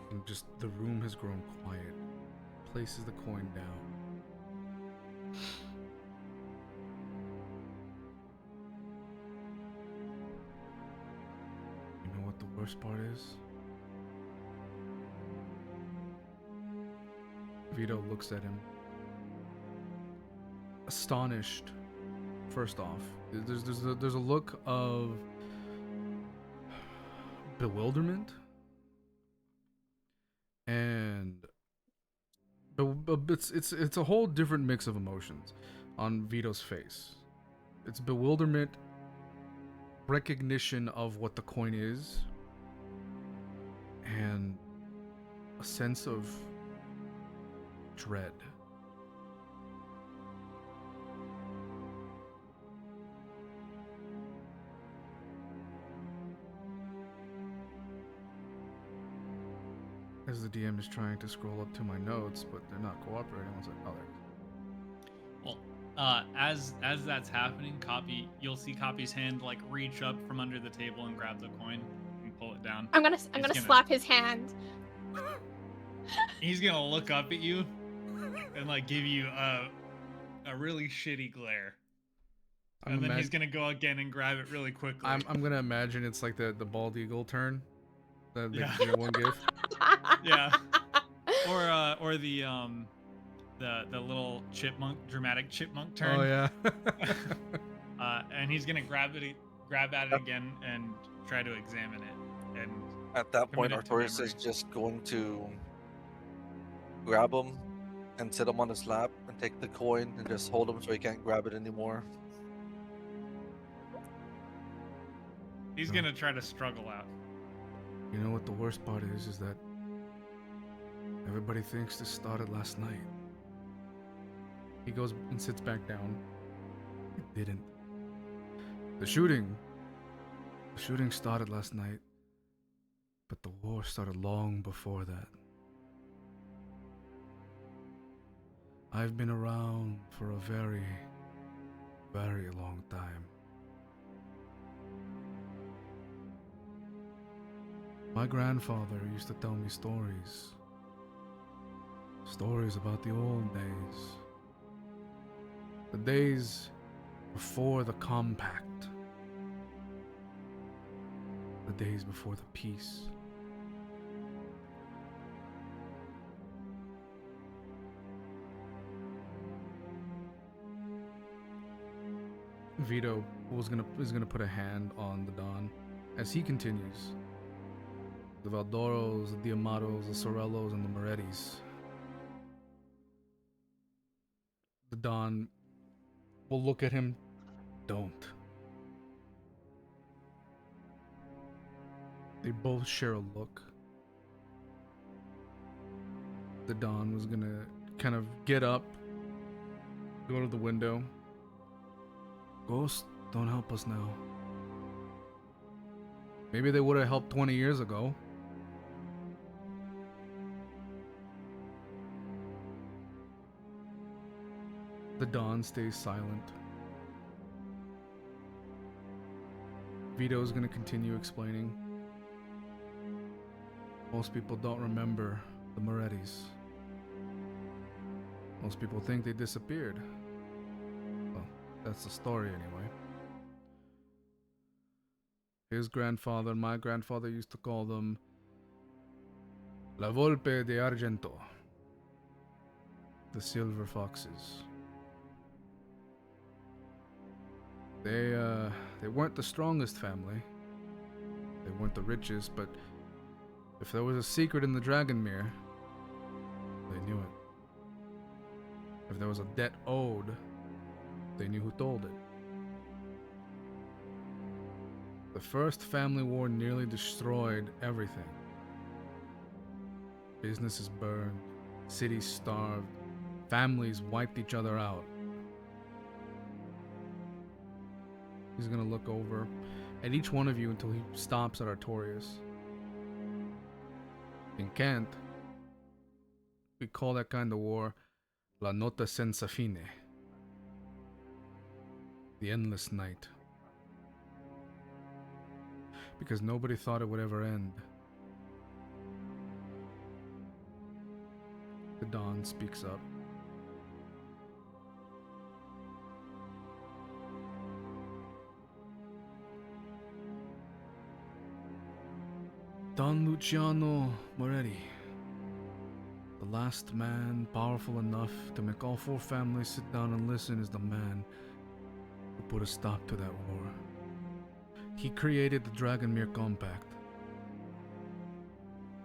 and just the room has grown quiet. Places the coin down. You know what the worst part is? Vito looks at him, astonished. First off, there's a look of bewilderment and it's a whole different mix of emotions on Vito's face. It's bewilderment, recognition of what the coin is, and a sense of dread. As the DM is trying to scroll up to my notes, but they're not cooperating. I was like, oh, there. Well, as that's happening, Cawpy, you'll see Cawpy's hand like reach up from under the table and grab the coin and pull it down. I'm gonna slap his hand. He's gonna look up at you and like give you a really shitty glare. And then he's gonna go again and grab it really quickly. I'm gonna imagine it's like the bald eagle turn. The one gif. Yeah. Or the little dramatic chipmunk turn. Oh yeah. And he's gonna grab at it again and try to examine it. And at that point, commit it to Artorias memory. is just going to grab him and sit him on his lap and take the coin and just hold him so he can't grab it anymore. He's gonna try to struggle out. You know what the worst part is that everybody thinks this started last night. He goes and sits back down. It didn't. The shooting started last night, but the war started long before that. I've been around for a very, very long time. My grandfather used to tell me stories. Stories about the old days. The days before the compact. The days before the peace. Vito is gonna put a hand on the Don as he continues. The Valdoros, the Diamatos, the Sorellos, and the Morettis. The Don will look at him. Don't. They both share a look. The Don was gonna kind of get up, go to the window. Ghosts don't help us now. Maybe they would have helped 20 years ago. The Don stays silent. Vito's gonna continue explaining. Most people don't remember the Morettis. Most people think they disappeared. Well, that's the story anyway. His grandfather and my grandfather used to call them La Volpe de Argento. The Silver Foxes. They weren't the strongest family. They weren't the richest, but if there was a secret in the Dragonmere, they knew it. If there was a debt owed, they knew who told it. The first family war nearly destroyed everything. Businesses burned, cities starved, families wiped each other out. He's gonna look over at each one of you until he stops at Artorias. In Kent, we call that kind of war La Nota Senza Fine. The endless night. Because nobody thought it would ever end. The Dawn speaks up. Don Luciano Moretti, the last man powerful enough to make all 4 families sit down and listen, is the man who put a stop to that war. He created the Dragonmere Compact.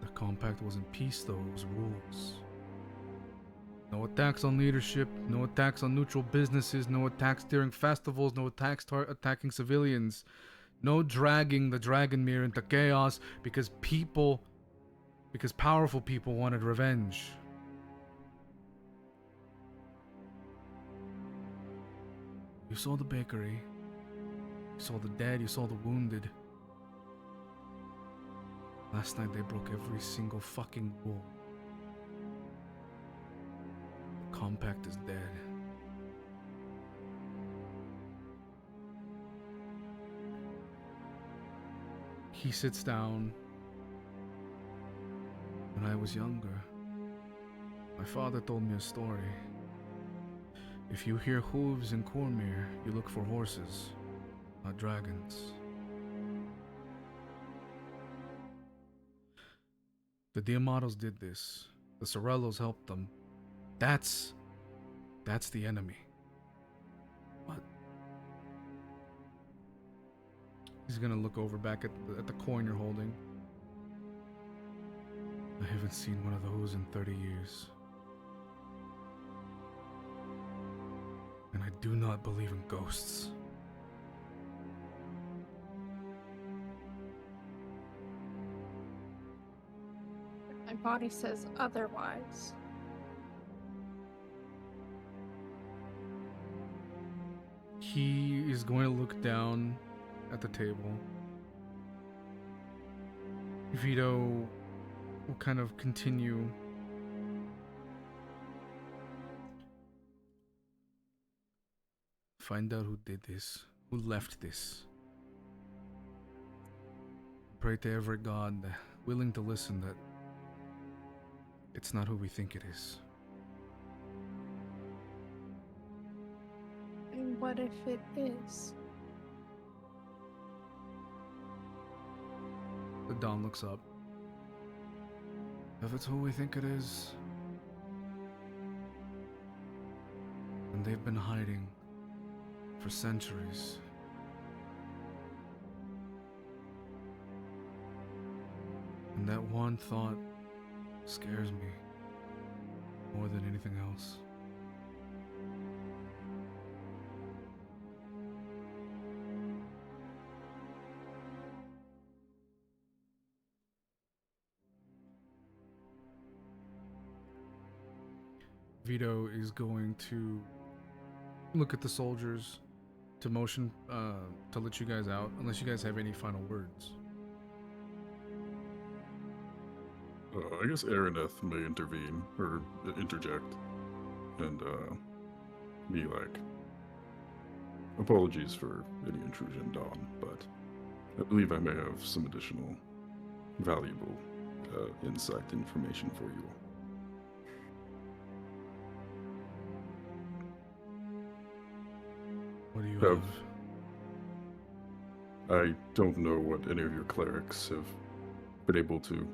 The compact wasn't peace though, it was rules. No attacks on leadership, no attacks on neutral businesses, no attacks during festivals, no attacks attacking civilians. No dragging the Dragonmere into chaos because powerful people wanted revenge. You saw the bakery. You saw the dead, you saw the wounded. Last night they broke every single fucking rule. The compact is dead. He sits down. When I was younger, my father told me a story. If you hear hooves in Cormyr, you look for horses, not dragons. The Diamatos did this. The Sorellos helped them. That's the enemy. What? He's gonna look over back at the coin you're holding. I haven't seen one of those in 30 years. And I do not believe in ghosts. My body says otherwise. He is going to look down at the table. Vito will kind of continue. Find out who did this, who left this. Pray to every god willing to listen that it's not who we think it is. And what if it is? The Dawn looks up. If it's who we think it is, then they've been hiding for centuries. And that one thought scares me more than anything else. Vito is going to look at the soldiers to motion to let you guys out, unless you guys have any final words. I guess Araneth may intervene or interject and be like, apologies for any intrusion, Dawn, but I believe I may have some additional valuable insight information for you. What do you have? I don't know what any of your clerics have been able to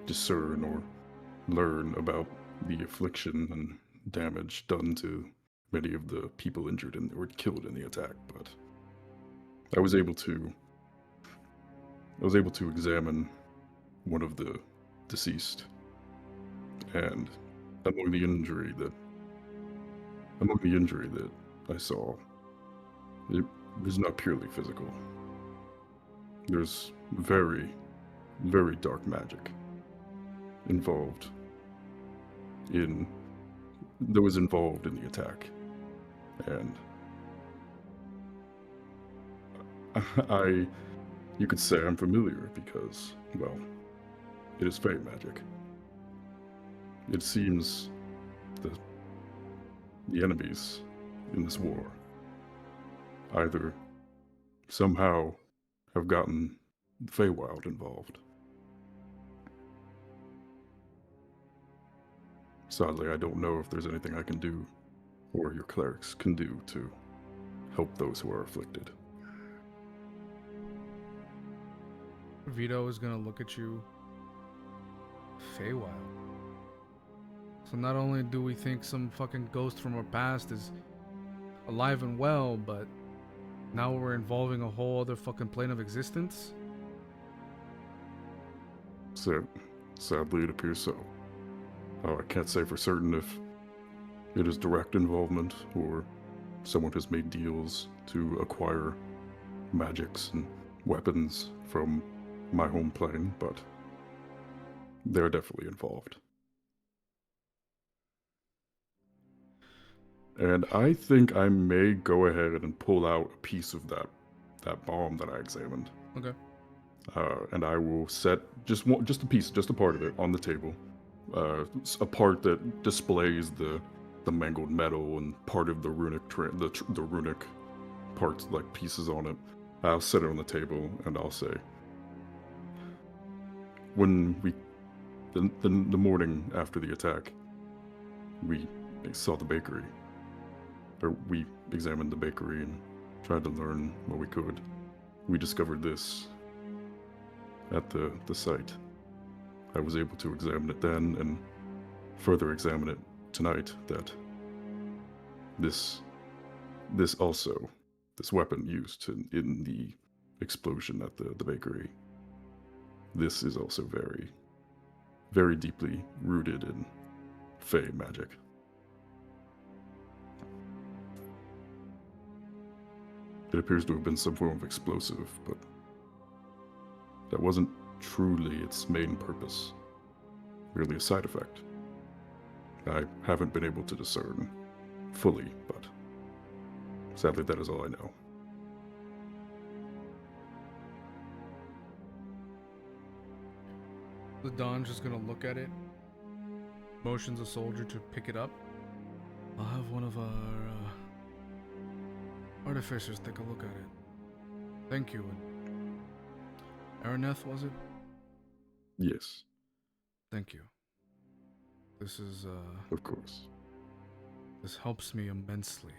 discern or learn about the affliction and damage done to many of the people injured or killed in the attack, but I was able to examine one of the deceased, and among the injury that I saw, it was not purely physical. There's very, very dark magic involved in the attack, and You could say I'm familiar because, well, it is fey magic. It seems the enemies in this war either somehow have gotten the Feywild involved. Sadly, I don't know if there's anything I can do, or your clerics can do, to help those who are afflicted. Vito is gonna look at you. Feywild. So not only do we think some fucking ghost from our past is alive and well, but now we're involving a whole other fucking plane of existence? Sadly, it appears so. I can't say for certain if it is direct involvement or someone has made deals to acquire magics and weapons from my home plane, but they're definitely involved. And I think I may go ahead and pull out a piece of that bomb that I examined. Okay. And I will set just a piece, just a part of it on the table. A part that displays the mangled metal and part of the runic the runic parts, like pieces on it. I'll set it on the table and I'll say, when the morning after the attack, we saw the bakery. Or we examined the bakery and tried to learn what we could. We discovered this at the site. I was able to examine it then and further examine it tonight, that this weapon used in the explosion at the bakery, this is also very, very deeply rooted in Fey magic. It appears to have been some form of explosive, but that wasn't truly its main purpose. Merely a side effect. I haven't been able to discern fully, but sadly that is all I know. The Don's just gonna look at it, motions a soldier to pick it up. I'll have one of our artificers take a look at it. Thank you. Araneth, was it? Yes. Thank you. This is, Of course. This helps me immensely.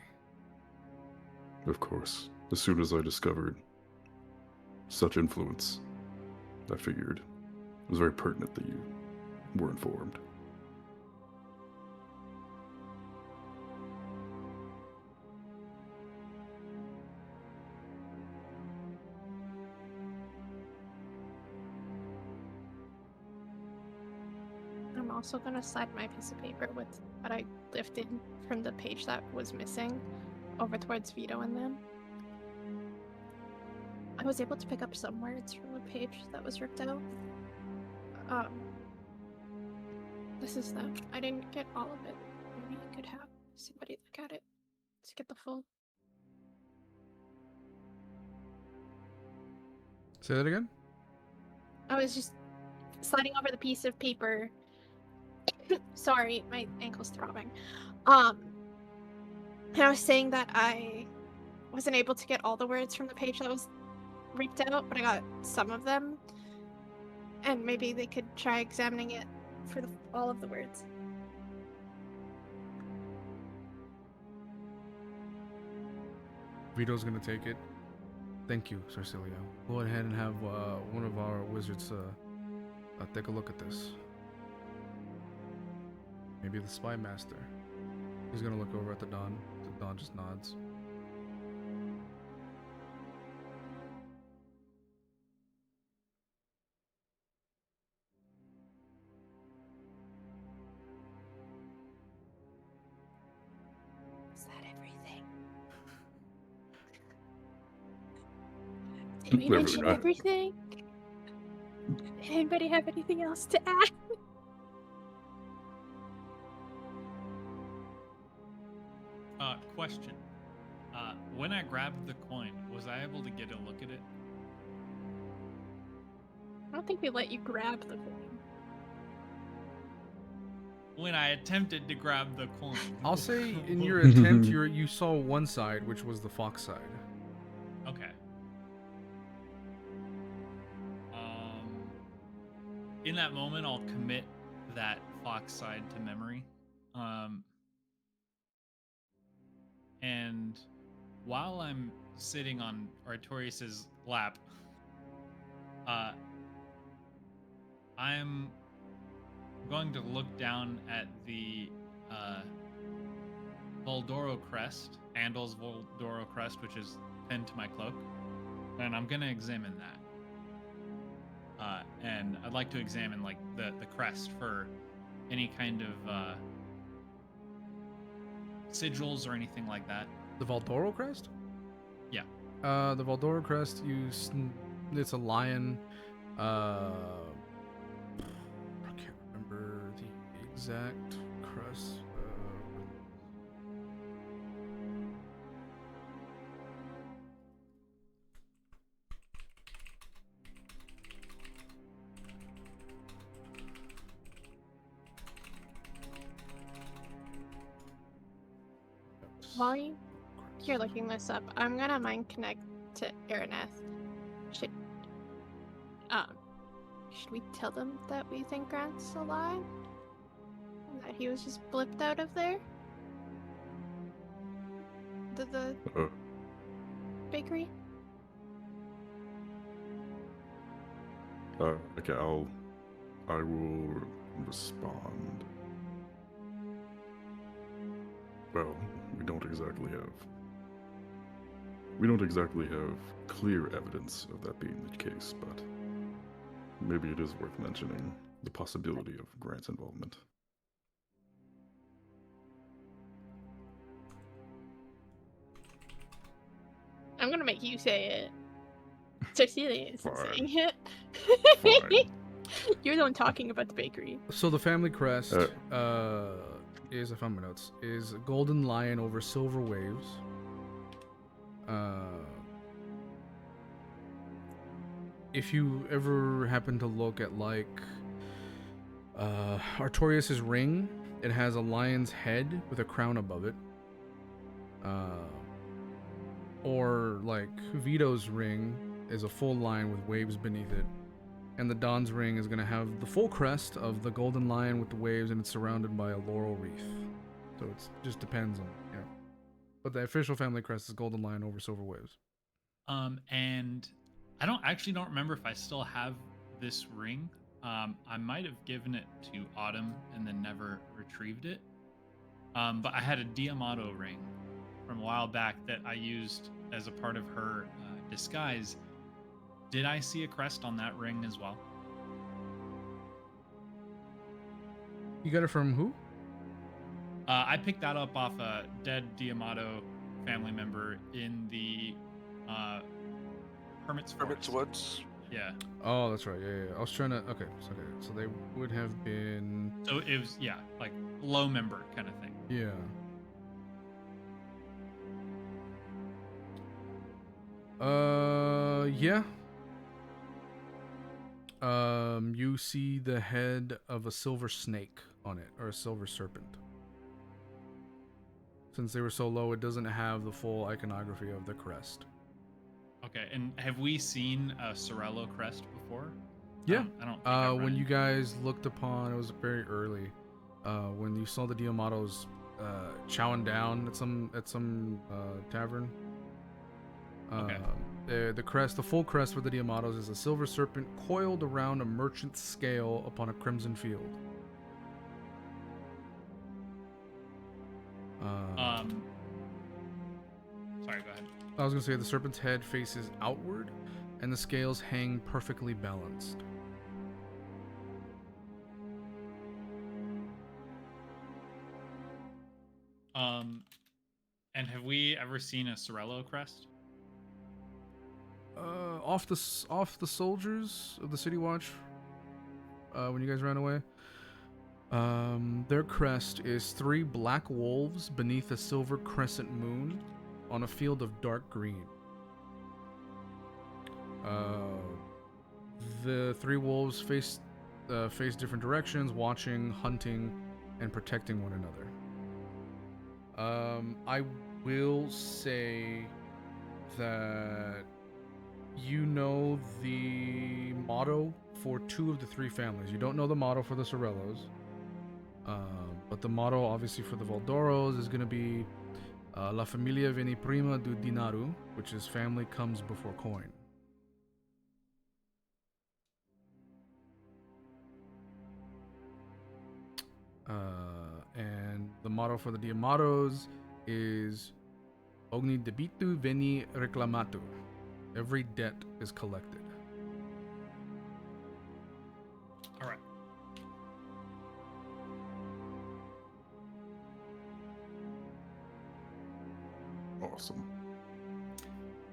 Of course. As soon as I discovered such influence, I figured it was very pertinent that you were informed. I'm also gonna slide my piece of paper with what I lifted from the page that was missing over towards Vito and them. I was able to pick up some words from the page that was ripped out. This is them. I didn't get all of it. Maybe I could have somebody look at it to get the full. Say that again? I was just sliding over the piece of paper. Sorry, my ankle's throbbing. And I was saying that I wasn't able to get all the words from the page that was ripped out, but I got some of them. And maybe they could try examining it for all of the words. Vito's gonna take it. Thank you, Sir Silia. Go ahead and have one of our wizards take a look at this. Maybe the spy master. He's gonna look over at the Don. The Don just nods. Is that everything? Did we mention everything? Did anybody have anything else to add? Question. When I grabbed the coin, was I able to get a look at it? I don't think we let you grab the coin. When I attempted to grab the coin. I'll say in your attempt, you saw one side, which was the fox side. Okay. In that moment, I'll commit that fox side to memory. And while I'm sitting on Artorias' lap, I'm going to look down at the Voldoro crest, Andel's Voldoro crest, which is pinned to my cloak, and I'm going to examine that. And I'd like to examine like the crest for any kind of sigils or anything like that. The Voldoro crest? Yeah. The Voldoro crest, it's a lion. I can't remember the exact crest. While you're looking this up, I'm gonna mind connect to Araneth. Should we tell them that we think Grant's alive? That he was just blipped out of there? The bakery? Okay, I will respond. Well, we don't exactly have clear evidence of that being the case, but maybe it is worth mentioning the possibility of Grant's involvement. I'm gonna make you say it. Silia isn't Fine. saying it. Fine. You're the one talking about the bakery. So the family crest is, I found my notes, is a golden lion over silver waves. If you ever happen to look at like Artorias' ring, it has a lion's head with a crown above it. Or like Vito's ring is a full lion with waves beneath it. And the Don's ring is going to have the full crest of the golden lion with the waves, and it's surrounded by a laurel wreath. So it just depends on, yeah. But the official family crest is golden lion over silver waves. And I don't remember if I still have this ring. I might have given it to Autumn and then never retrieved it. But I had a Diamato ring from a while back that I used as a part of her disguise. Did I see a crest on that ring as well? You got it from who? I picked that up off a dead Diamato family member in the Hermit's Forest. Woods. Yeah. Oh, that's right. Yeah. I was trying to. Okay. So they would have been. So it was, yeah, like low member kind of thing. Yeah. Yeah. You see the head of a silver snake on it, or a silver serpent. Since they were so low, it doesn't have the full iconography of the crest. Okay, and have we seen a Sorello crest before? Yeah. I don't think I've When run you into- guys looked upon, it was very early. When you saw the Diamatos chowing down at some tavern. Okay. The crest, the full crest for the Diamatos is a silver serpent coiled around a merchant's scale upon a crimson field. Sorry, go ahead. I was gonna say the serpent's head faces outward, and the scales hang perfectly balanced. And have we ever seen a Sorello crest? Off the soldiers of the City Watch. When you guys ran away, their crest is 3 black wolves beneath a silver crescent moon, on a field of dark green. The three wolves face different directions, watching, hunting, and protecting one another. I will say that you know the motto for 2 of the 3 families. You don't know the motto for the Sorellos, but the motto, obviously, for the Valdoros is going to be La Familia Viene Prima do Dinaru, which is family comes before coin. And the motto for the Diamatos is Ogni debitu veni reclamatu. Every debt is collected. All right. Awesome.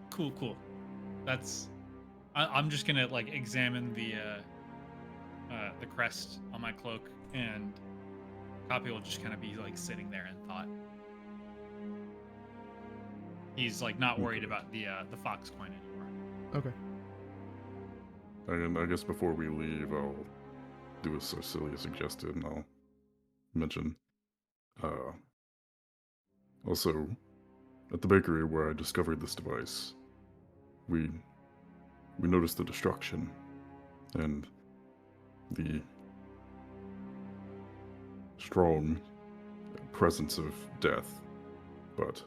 Cool. That's. I'm just gonna like examine the crest on my cloak, and Cawpy will just kind of be like sitting there in thought. He's like not worried about the fox coin anymore. Okay. And I guess before we leave, I'll do as Silia suggested, and I'll mention. Also, at the bakery where I discovered this device, we noticed the destruction and the strong presence of death, but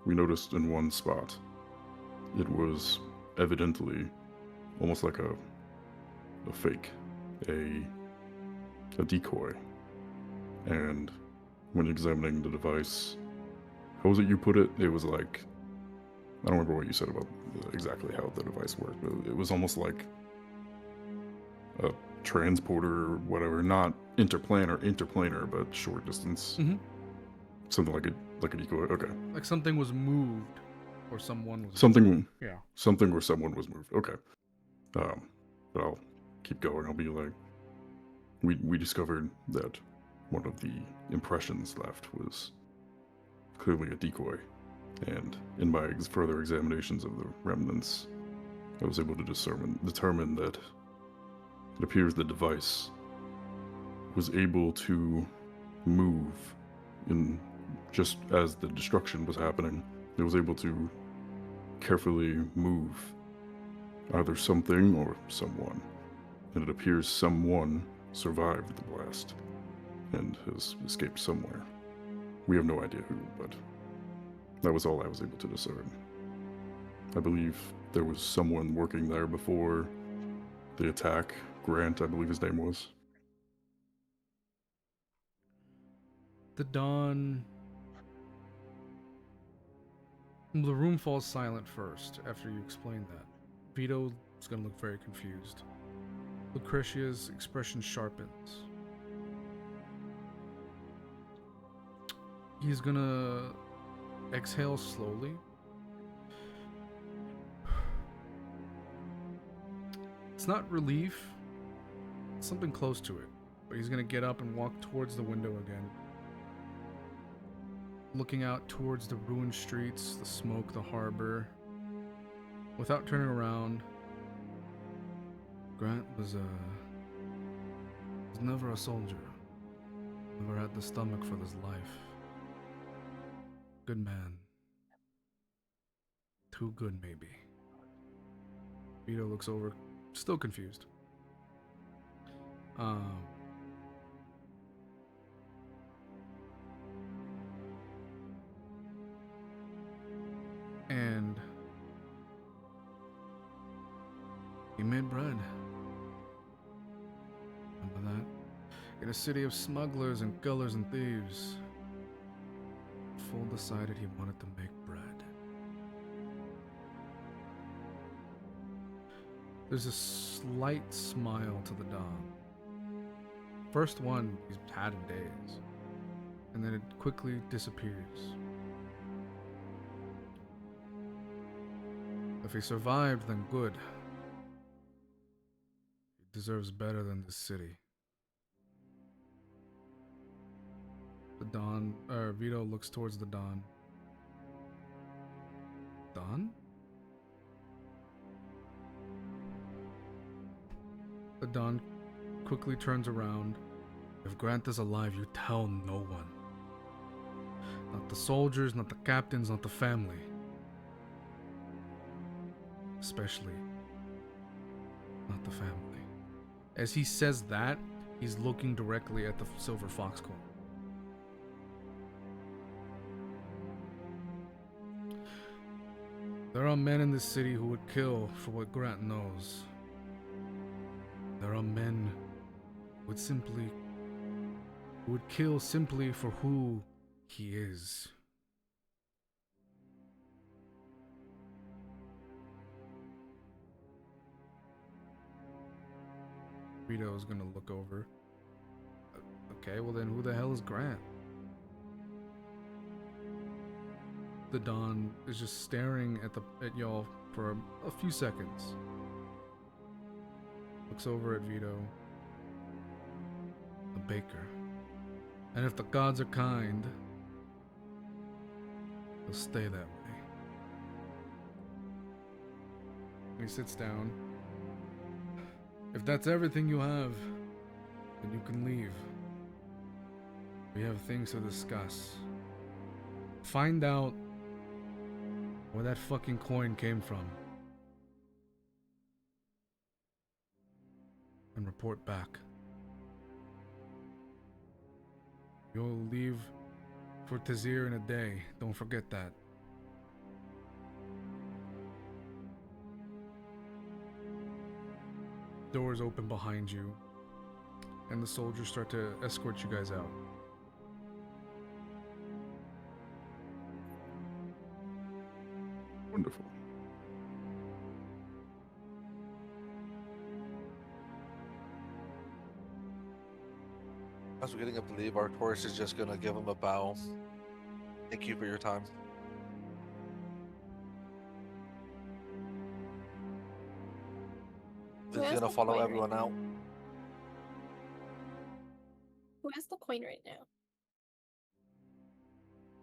we noticed in one spot it was evidently almost like a fake, a decoy. And when examining the device, how was it you put it? It was like, I don't remember what you said about exactly how the device worked, but it was almost like a transporter or whatever, not interplanar, but short distance. Mm-hmm. Something like a decoy. Okay. Like something was moved, or someone was Something. Yeah. Something where someone was moved. Okay. But I'll keep going. I'll be like, we discovered that one of the impressions left was clearly a decoy, and in my further examinations of the remnants, I was able to determine that it appears the device was able to move in just as the destruction was happening. It was able to carefully move either something or someone, and it appears someone survived the blast and has escaped somewhere. We have no idea who, but that was all I was able to discern. I believe there was someone working there before the attack. Grant, I believe his name was. The dawn. The room falls silent first after you explain that. Vito is going to look very confused. Lucretia's expression sharpens. He's going to exhale slowly. It's not relief. It's something close to it. But he's going to get up and walk towards the window again. Looking out towards the ruined streets, the smoke, the harbor. Without turning around, Grant was never a soldier. Never had the stomach for this life. Good man. Too good, maybe. Vito looks over, still confused. And he made bread. Remember that? In a city of smugglers and gullers and thieves, Fool decided he wanted to make bread. There's a slight smile to the dawn. First one he's had in days, and then it quickly disappears. If he survived, then good. He deserves better than this city. The dawn, Vito looks towards the dawn. Don? The Don quickly turns around. If Grant is alive, you tell no one. Not the soldiers, not the captains, not the family. Especially not the family. As he says that, he's looking directly at the silver fox coin. There are men in this city who would kill for what Grant knows. There are men who would kill simply for who he is. Vito is gonna look over. Okay, well then who the hell is Grant? The Don is just staring at y'all for a few seconds. Looks over at Vito. A baker. And if the gods are kind, he'll stay that way. He sits down. If that's everything you have, then you can leave. We have things to discuss. Find out where that fucking coin came from. And report back. You'll leave for Teziir in a day. Don't forget that. Doors open behind you, and the soldiers start to escort you guys out. Wonderful. As we're getting up to leave, Artorias is just gonna give him a bow. Thank you for your time. He's Who has gonna the follow coin right everyone out. Who has the coin right now?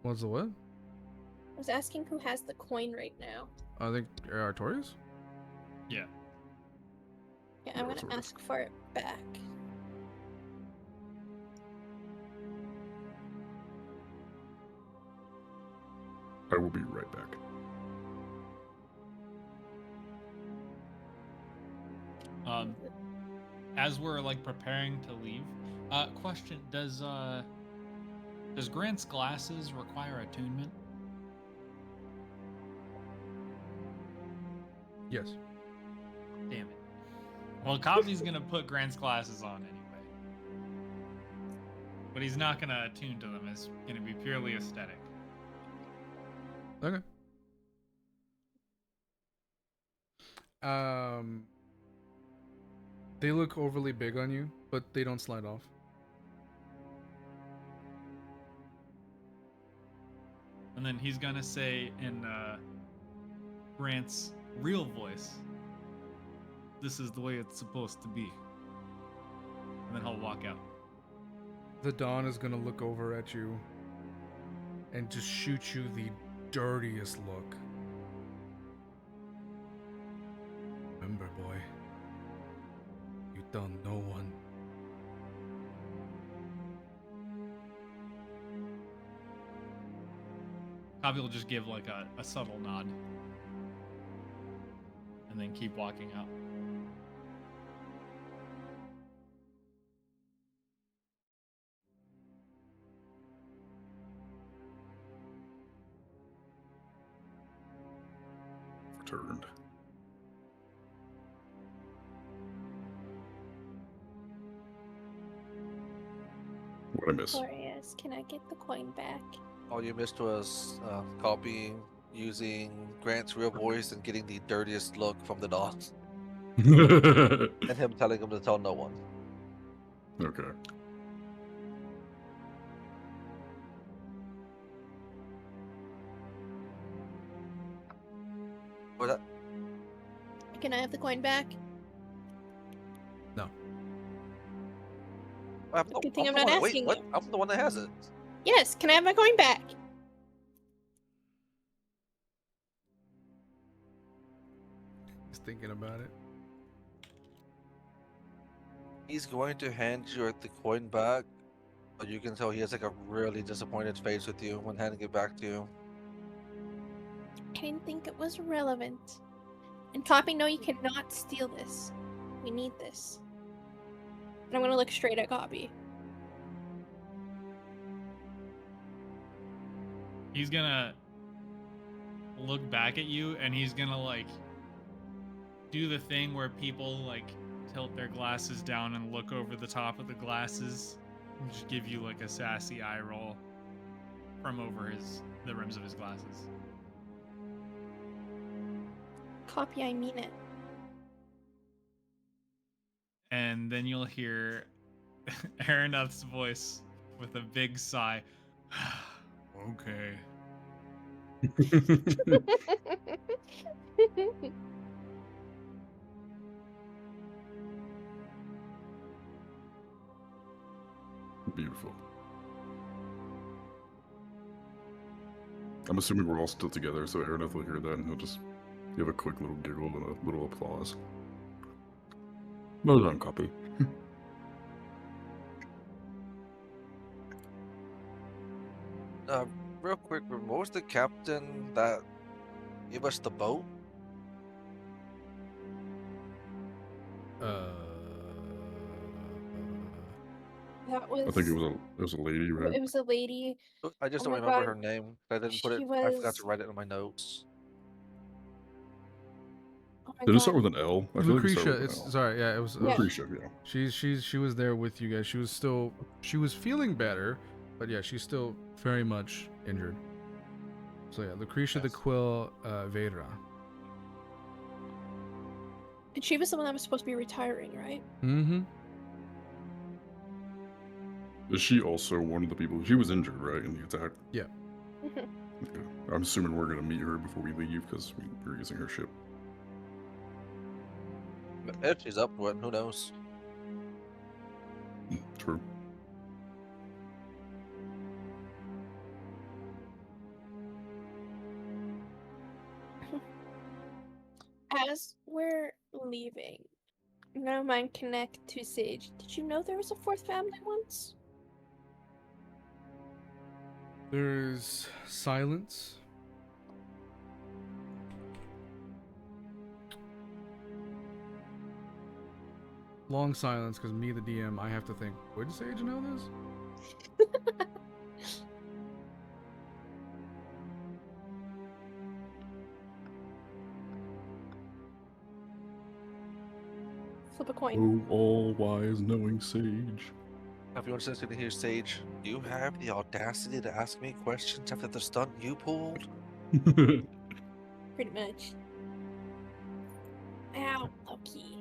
What's the what? I was asking who has the coin right now. I think Artorias? Yeah. Yeah, I'm Yeah, gonna Artorias. ask for it back. I will be right back. As we're like preparing to leave, question: Does Grant's glasses require attunement? Yes. Damn it. Well, Cawpy's gonna put Grant's glasses on anyway, but he's not gonna attune to them. It's gonna be purely aesthetic. Okay. They look overly big on you, but they don't slide off. And then he's gonna say in Grant's real voice, "This is the way it's supposed to be." And then he'll walk out. The Dawn is gonna look over at you and just shoot you the dirtiest look. Remember, boy, you tell no one. Cawpy will just give like a subtle nod. And then keep walking out. Returned. What I miss? Artorias, can I get the coin back? All you missed was copying, using Grant's real voice, and getting the dirtiest look from the dogs, and him telling him to tell no one. Okay. What was that? Can I have the coin back? No. Good thing I'm not the one- asking Wait, what? you. I'm the one that has it. Yes, can I have my coin back? He's thinking about it. He's going to hand you the coin back, but you can tell he has like a really disappointed face with you when handing it back to you. I didn't think it was relevant. And Cawpy, no, you cannot steal this. We need this. And I'm gonna look straight at Cawpy. He's gonna look back at you and he's gonna like do the thing where people like tilt their glasses down and look over the top of the glasses and just give you like a sassy eye roll from over the rims of his glasses. Cawpy, I mean it. And then you'll hear Araneth's voice with a big sigh. Okay. Beautiful. I'm assuming we're all still together, so Araneth will hear that and he'll just give a quick little giggle and a little applause. Well done, Cawpy. Real quick, what was the captain that gave us the boat? That was. I think it was a lady, right? It was a lady. I just Oh don't my remember God. her name. I didn't put it. She I forgot to was- write it in my notes. Oh my Did it God. start with an L? I feel like it started Lucretia, with an it's L. sorry, yeah, it was. Yeah. Lucretia, yeah. She was there with you guys. She was feeling better, but yeah, she's still very much injured. So yeah, Lucretia the Yes. Quill Vedra. And she was the one that was supposed to be retiring, right? Mm-hmm. Is she also one of the people? She was injured, right, in the attack? Yeah. Okay. I'm assuming we're gonna meet her before we leave because we're using her ship. If she's up to it, who knows? True. As we're leaving, I'm gonna mind connect to Sage. Did you know there was a fourth family once? There's silence. Long silence because me, the DM, I have to think. Would Sage know this? Flip a coin. Oh, all wise knowing sage. Everyone's just gonna hear Sage. You have the audacity to ask me questions after the stunt you pulled? Pretty much. Ow, Loki.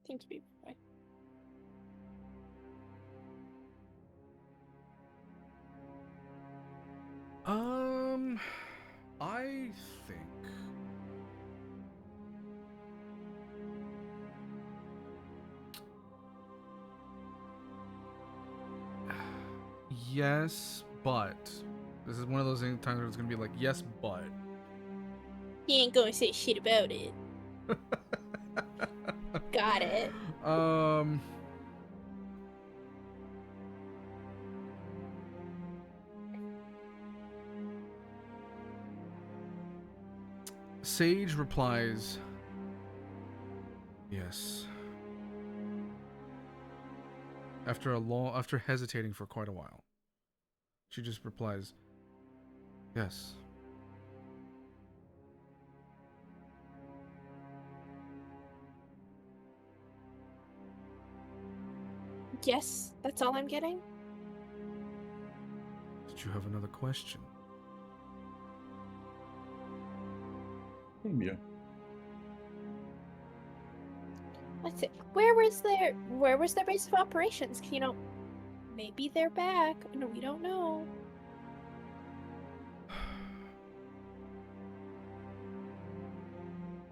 Seems to be right. I think yes, but this is one of those times where it's gonna be like yes, but. He ain't gonna say shit about it. Got it. Sage replies, yes. After hesitating for quite a while, she just replies, yes. Yes, that's all I'm getting? Did you have another question? Yeah. Let's see. Where was their base of operations? You know, maybe they're back. No, we don't know.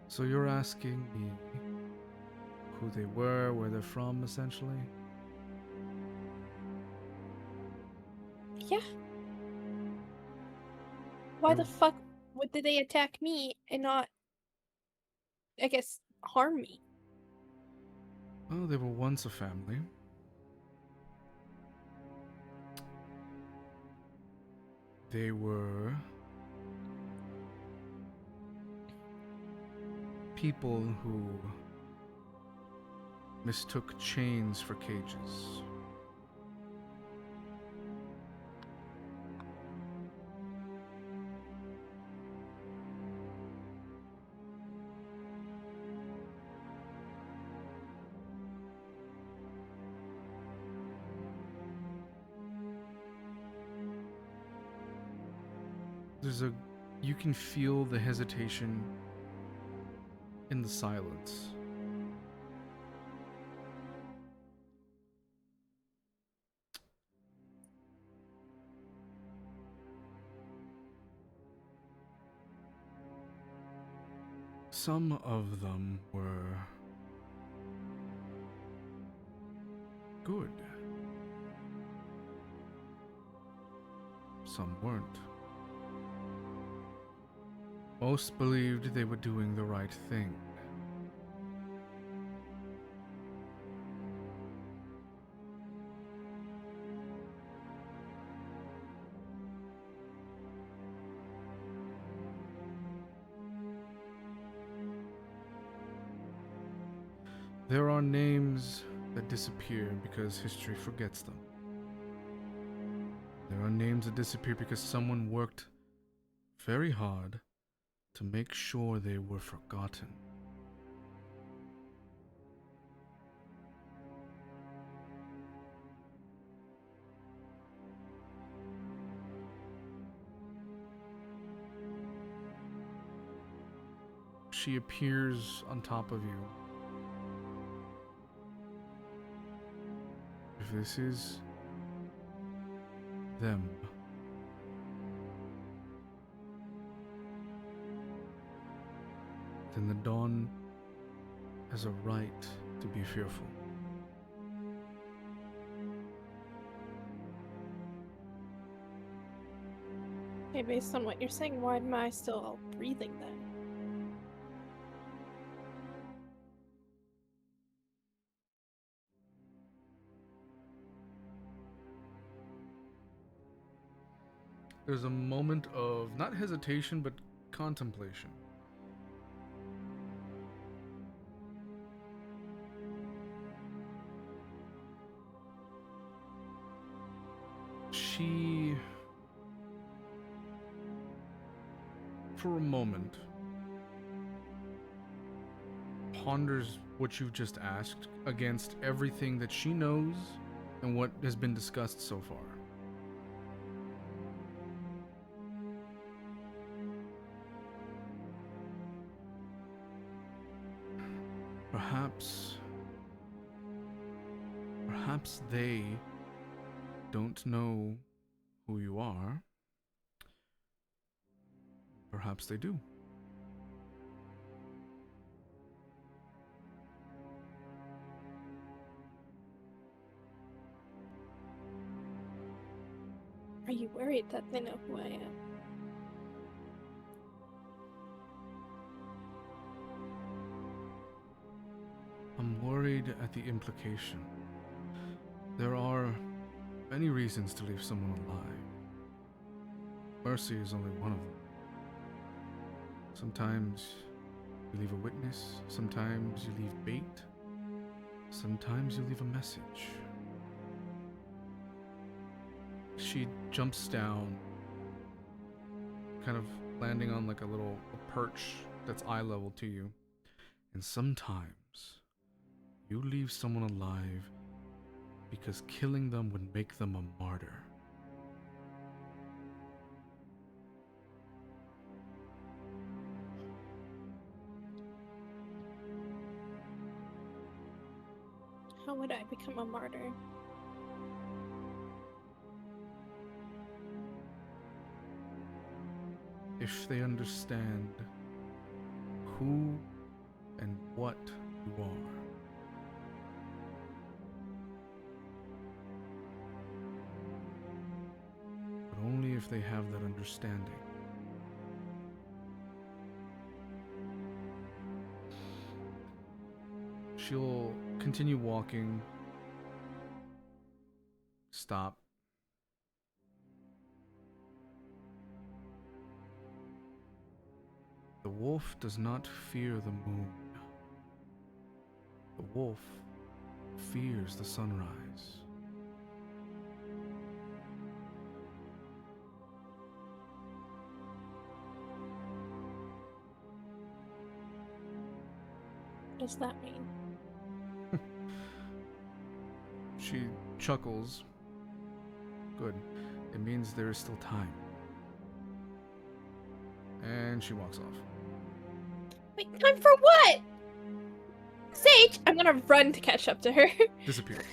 So you're asking me who they were, where they're from, essentially? Yeah. Why the Oh. fuck did they attack me and not, I guess, harm me? Well, they were once a family. They were people who mistook chains for cages. You can feel the hesitation in the silence. Some of them were good. Some weren't. Most believed they were doing the right thing. There are names that disappear because history forgets them. There are names that disappear because someone worked very hard to make sure they were forgotten. She appears on top of you. If this is them, then the Dawn has a right to be fearful. Okay, based on what you're saying, why am I still breathing then? There's a moment of not hesitation, but contemplation. She, for a moment, ponders what you've just asked against everything that she knows and what has been discussed so far. Perhaps they don't know who you are. Perhaps they do. Are you worried that they know who I am? I'm worried at the implication. There are many reasons to leave someone alive. Mercy is only one of them. Sometimes you leave a witness, sometimes you leave bait, sometimes you leave a message. She jumps down, kind of landing on like a little perch that's eye level to you. And sometimes you leave someone alive because killing them would make them a martyr. How would I become a martyr? If they understand who and what you are. But only if they have that understanding. she'll continue walking. Stop. The wolf does not fear the moon. The wolf fears the sunrise. What does that mean? She chuckles. Good. It means there is still time. And she walks off. Wait, time for what? Sage! I'm gonna run to catch up to her. Disappears.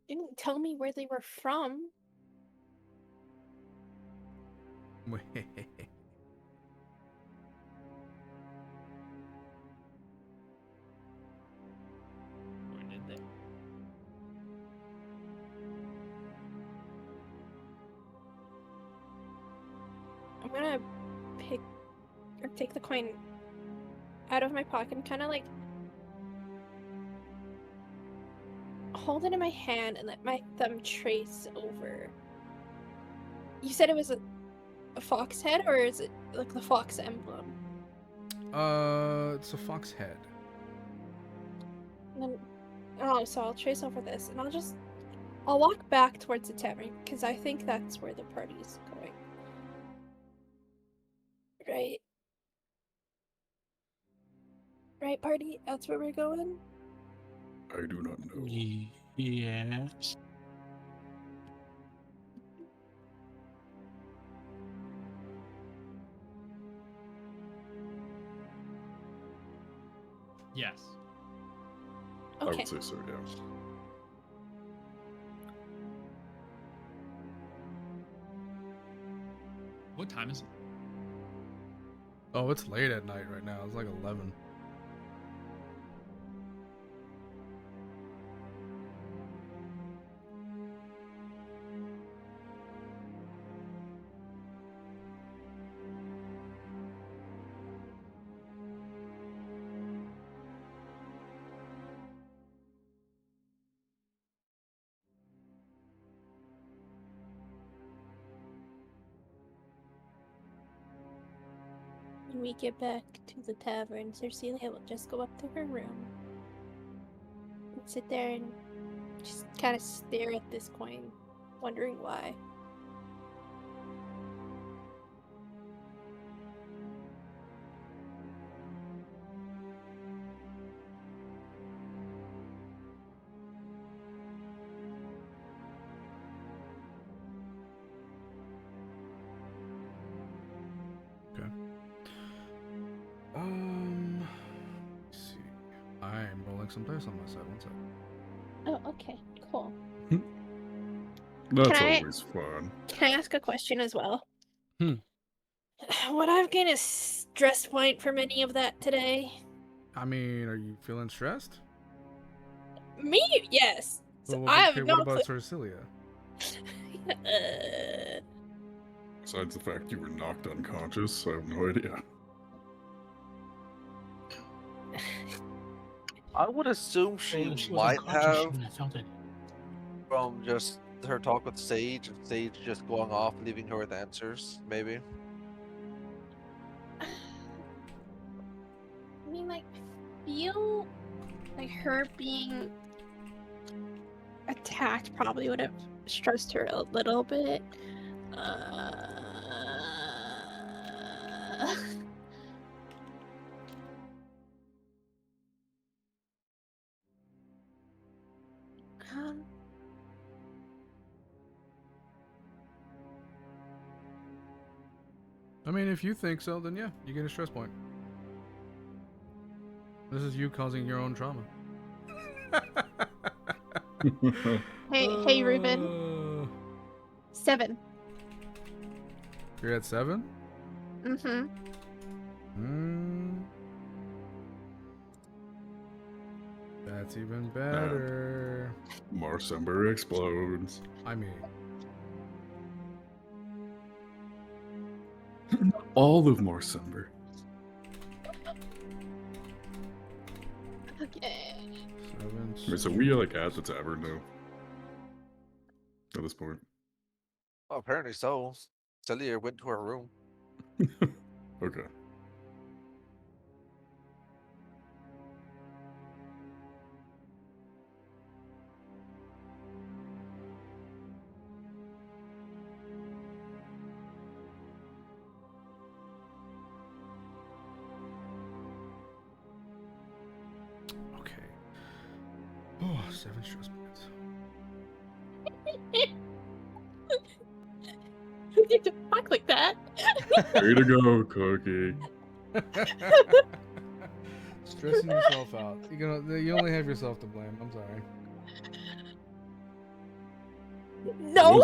Didn't tell me where they were from. Where did they? I'm gonna pick or take the coin out of my pocket and kind of like hold it in my hand and let my thumb trace over. You said it was a fox head, or is it like the fox emblem? It's a fox head. And then, so I'll trace over this, and I'll walk back towards the tavern because I think that's where the party's going. Right, party? That's where we're going? I do not know. Yes. Yes. I Okay. would say so, yeah. What time is it? Oh, it's late at night right now. It's like 11. When we get back to the tavern, Silia will just go up to her room and sit there and just kind of stare at this coin, wondering why. Let's see. I'm rolling some dice on my side. One sec. Oh, okay, cool. That's Can I- always fun. Can I ask a question as well? Hmm. Would I gain a stress point from any of that today? I mean, are you feeling stressed? Me? Yes. So Well, I have okay, no what about clue. Silia? Besides the fact you were knocked unconscious, I have no idea. I would assume she Well, was might unconscious, she have wouldn't have felt it. from just her talk with Sage and Sage just going off, leaving her with answers, maybe. I mean, like, feel like her being attacked probably would have stressed her a little bit. Um, I mean, if you think so, then yeah, you get a stress point. This is you causing your own trauma. hey, Ruben. 7. You're at 7? Mm-hmm. That's even better. Marsember explodes. I mean, all of Marsember. Okay. Wait, so we are like at the tavern now. At this point. Well, apparently so. Silia went to her room. Okay. Okay. Oh, 7 stress points. You need to talk like that. Way to go, Cookie. Stressing yourself out. You only have yourself to blame. I'm sorry. No,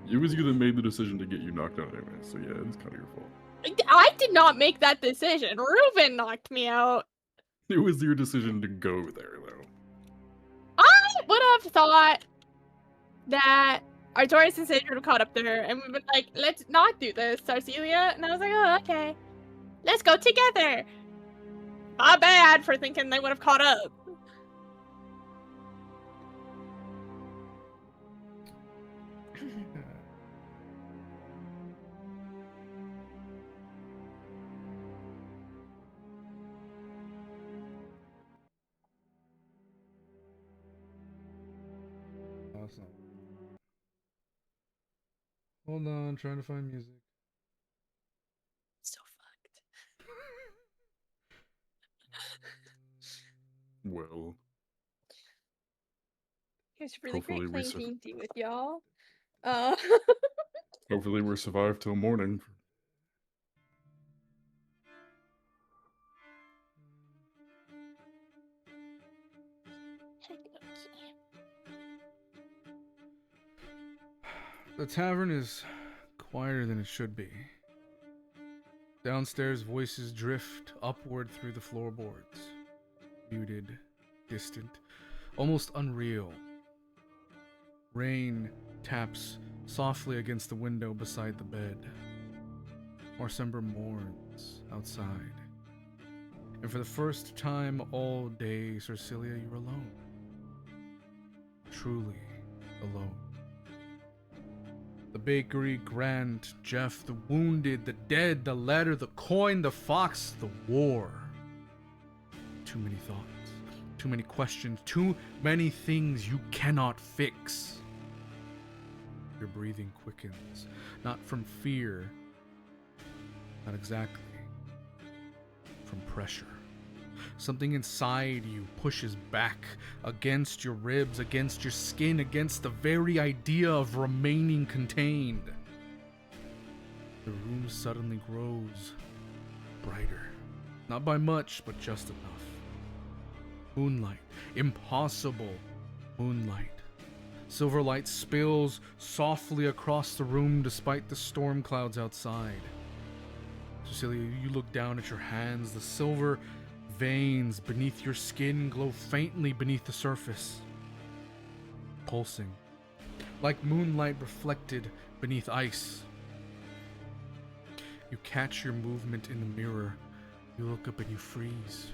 It was you that made the decision to get you knocked out anyway, so yeah, it's kind of your fault. I did not make that decision. Reuben knocked me out. It was your decision to go there, though. I would have thought that Artorias and Teziir would have caught up to her and we'd been like, let's not do this, Silia. And I was like, oh, okay. Let's go together. Not bad for thinking they would have caught up. Awesome. Hold on, trying to find music. So fucked. Well, It was really Hopefully great we playing surf- D&D with y'all. hopefully we'll survive till morning. The tavern is quieter than it should be. Downstairs, voices drift upward through the floorboards. Muted, distant, almost unreal. Rain taps softly against the window beside the bed. Marsember mourns outside. And for the first time all day, Sir Silia, you're alone. Truly alone. The bakery, Grant, Jeff, the wounded, the dead, the letter, the coin, the fox, the war. Too many thoughts, too many questions, too many things you cannot fix. Your breathing quickens, not from fear, not exactly, from pressure. Something inside you pushes back against your ribs, against your skin, against the very idea of remaining contained. The room suddenly grows brighter. Not by much, but just enough. Moonlight. Impossible moonlight. Silver light spills softly across the room despite the storm clouds outside. Cecilia, you look down at your hands. The silver veins beneath your skin glow faintly beneath the surface, pulsing, like moonlight reflected beneath ice. You catch your movement in the mirror. You look up and you freeze.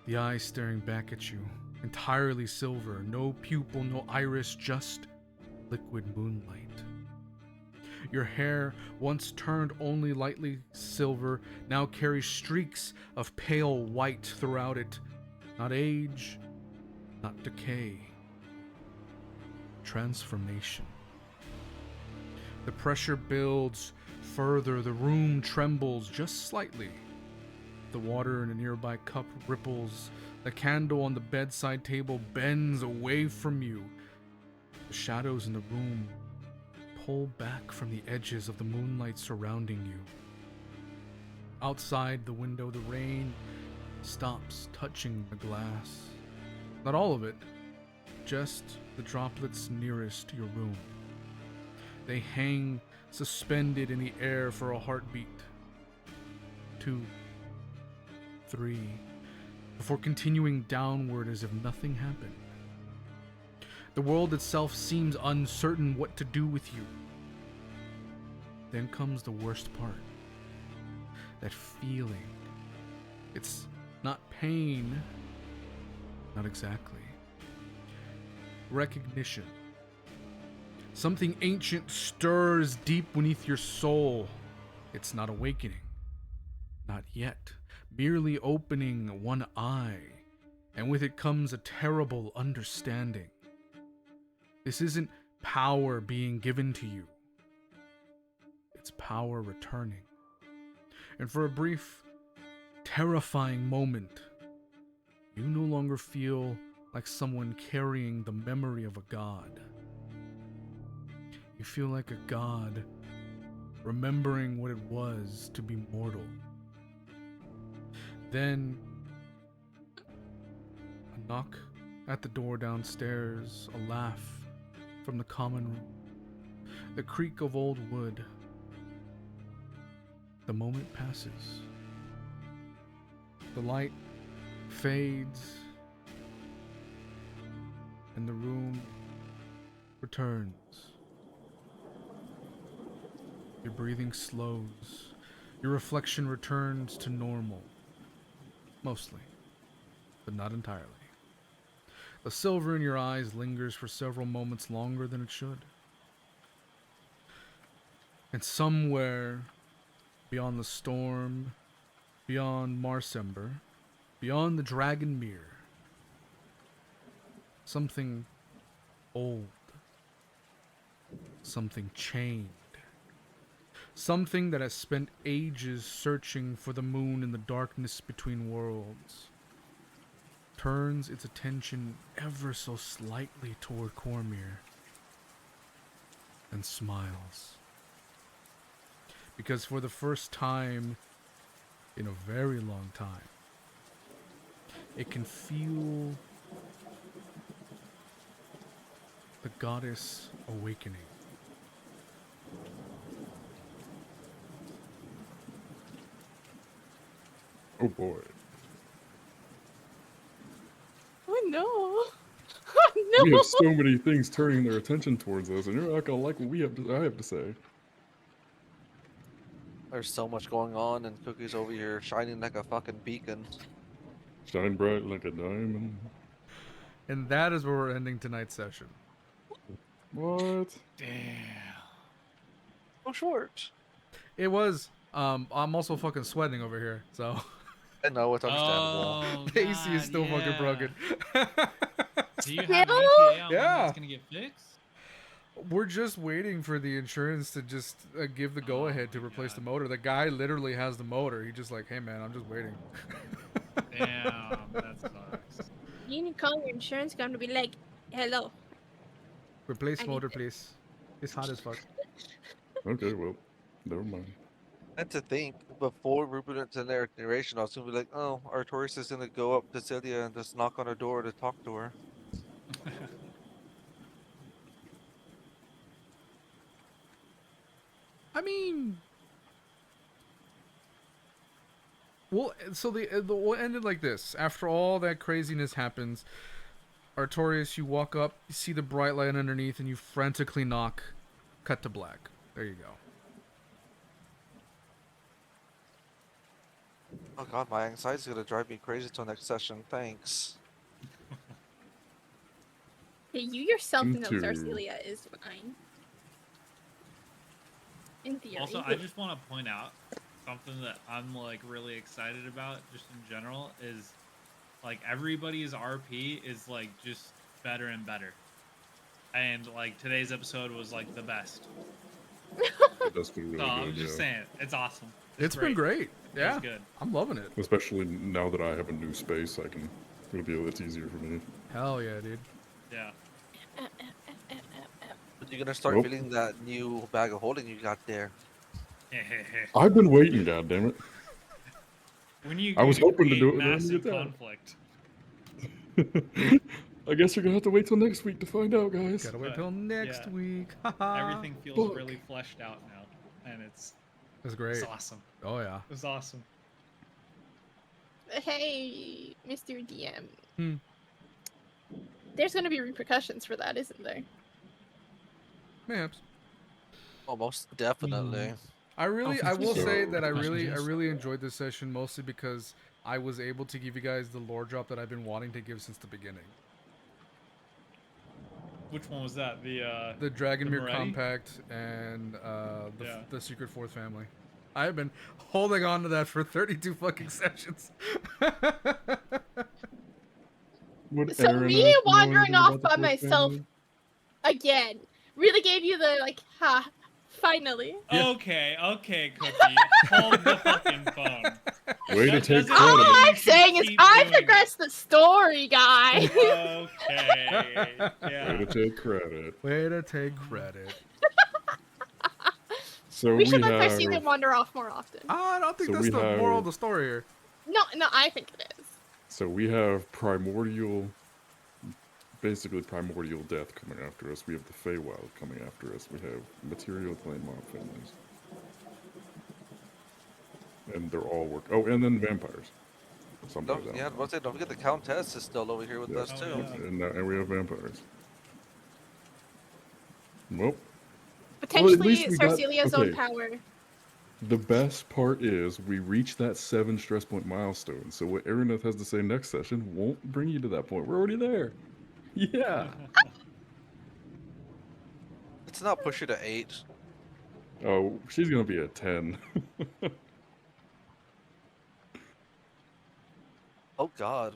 The eyes staring back at you, entirely silver, no pupil, no iris, just liquid moonlight. Your hair, once turned only lightly silver, now carries streaks of pale white throughout it. Not age, not decay. Transformation. The pressure builds further. The room trembles just slightly. The water in a nearby cup ripples. The candle on the bedside table bends away from you. The shadows in the room pull back from the edges of the moonlight surrounding you. Outside the window, the rain stops touching the glass. Not all of it, just the droplets nearest your room. They hang suspended in the air for a heartbeat. 2, 3, before continuing downward as if nothing happened. The world itself seems uncertain what to do with you. Then comes the worst part. That feeling. It's not pain. Not exactly. Recognition. Something ancient stirs deep beneath your soul. It's not awakening. Not yet. Merely opening one eye. And with it comes a terrible understanding. This isn't power being given to you. It's power returning. And for a brief, terrifying moment, you no longer feel like someone carrying the memory of a god. You feel like a god remembering what it was to be mortal. Then, a knock at the door downstairs, a laugh from the common room, the creak of old wood. The moment passes. The light fades, and the room returns. Your breathing slows. Your reflection returns to normal. Mostly, but not entirely. The silver in your eyes lingers for several moments longer than it should. And somewhere beyond the storm, beyond Marsember, beyond the Dragonmere, something old, something chained, something that has spent ages searching for the moon in the darkness between worlds, turns its attention ever so slightly toward Cormyr and smiles. Because for the first time in a very long time, it can feel the goddess awakening. Oh boy. Oh no. Oh We no. have so many things turning their attention towards us, and you're not gonna like what I have to say. There's so much going on, and Cookie's over here shining like a fucking beacon. Shine bright like a diamond. And that is where we're ending tonight's session. What? Damn. Oh, short. It was, I'm also fucking sweating over here, so. I know, it's understandable. Oh, The AC is still fucking yeah. broken. Do you have an Still? ETA on when Yeah. that's gonna get fixed? We're just waiting for the insurance to just give the go-ahead to my replace the God. motor. The guy literally has the motor. He just like, hey man, I'm just waiting. Damn, that sucks. You need to call your insurance company to be like, hello. Replace I need motor, it. please. It's hot as fuck. Okay, well, never mind. And to think, before we put it into their narration, I was gonna be like, oh, Artorias is gonna go up to Silia and just knock on her door to talk to her. I mean, well, so we'll end it like this. After all that craziness happens, Artorias, you walk up, you see the bright light underneath, and you frantically knock. Cut to black. There you go. Oh god, my anxiety's gonna drive me crazy till next session. Thanks. Hey, you yourself Me knows too. Arcelia is fine. In theory. Also, I just want to point out something that I'm like really excited about, just in general, is like everybody's RP is like just better and better, and like today's episode was like the best. That's been really So good, I'm just saying, it's awesome. It's been great. It Yeah, was good. I'm loving it. Especially now that I have a new space, it'll be it's easier for me. Hell yeah, dude. Yeah. But you're gonna start Nope. feeling that new bag of holding you got there. I've been waiting, goddammit. When you I was hoping to create do it, but I didn't massive get that. conflict. I guess you're gonna have to wait till next week to find out, guys. Gotta wait But, till next yeah. week. Everything feels Fuck. really fleshed out now, and it's great. awesome. Oh yeah. It's awesome. Hey, Mr. DM. Hmm. There's gonna be repercussions for that, isn't there? Perhaps. Almost definitely. I will So- say that I Messages. really enjoyed this session mostly because I was able to give you guys the lore drop that I've been wanting to give since the beginning. Which one was that? The Dragonmere Moretti? Compact and Yeah. the Secret Fourth Family. I've been holding on to that for 32 fucking sessions. Would So Araneth me know wandering anything off about the by Fourth myself Family? again really gave you the like, ha, finally. Yeah. Okay, Cookie. Hold the fucking phone. Way to That take doesn't All mean credit. you I'm should saying is keep I doing it. progressed the story, guy. Okay. Way Yeah. to take credit. Way to take credit. So We should let have, Tristan wander off more often. I don't think So that's we the moral have- of the story here. No, I think it is. So we have basically primordial death coming after us. We have the Feywild coming after us. We have material plane mob families. And they're all Oh, and then vampires. Sometimes Don't, yeah, don't forget the Countess is still over here with Yeah. us Oh, too. yeah. And we have vampires. Well, Potentially least we got- Sarcelia's own okay. power. the best part is we reached that 7 stress point milestone. So what Araneth has to say next session won't bring you to that point. We're already there. Yeah. Let's not push her to 8. Oh, she's gonna be a 10. Oh God.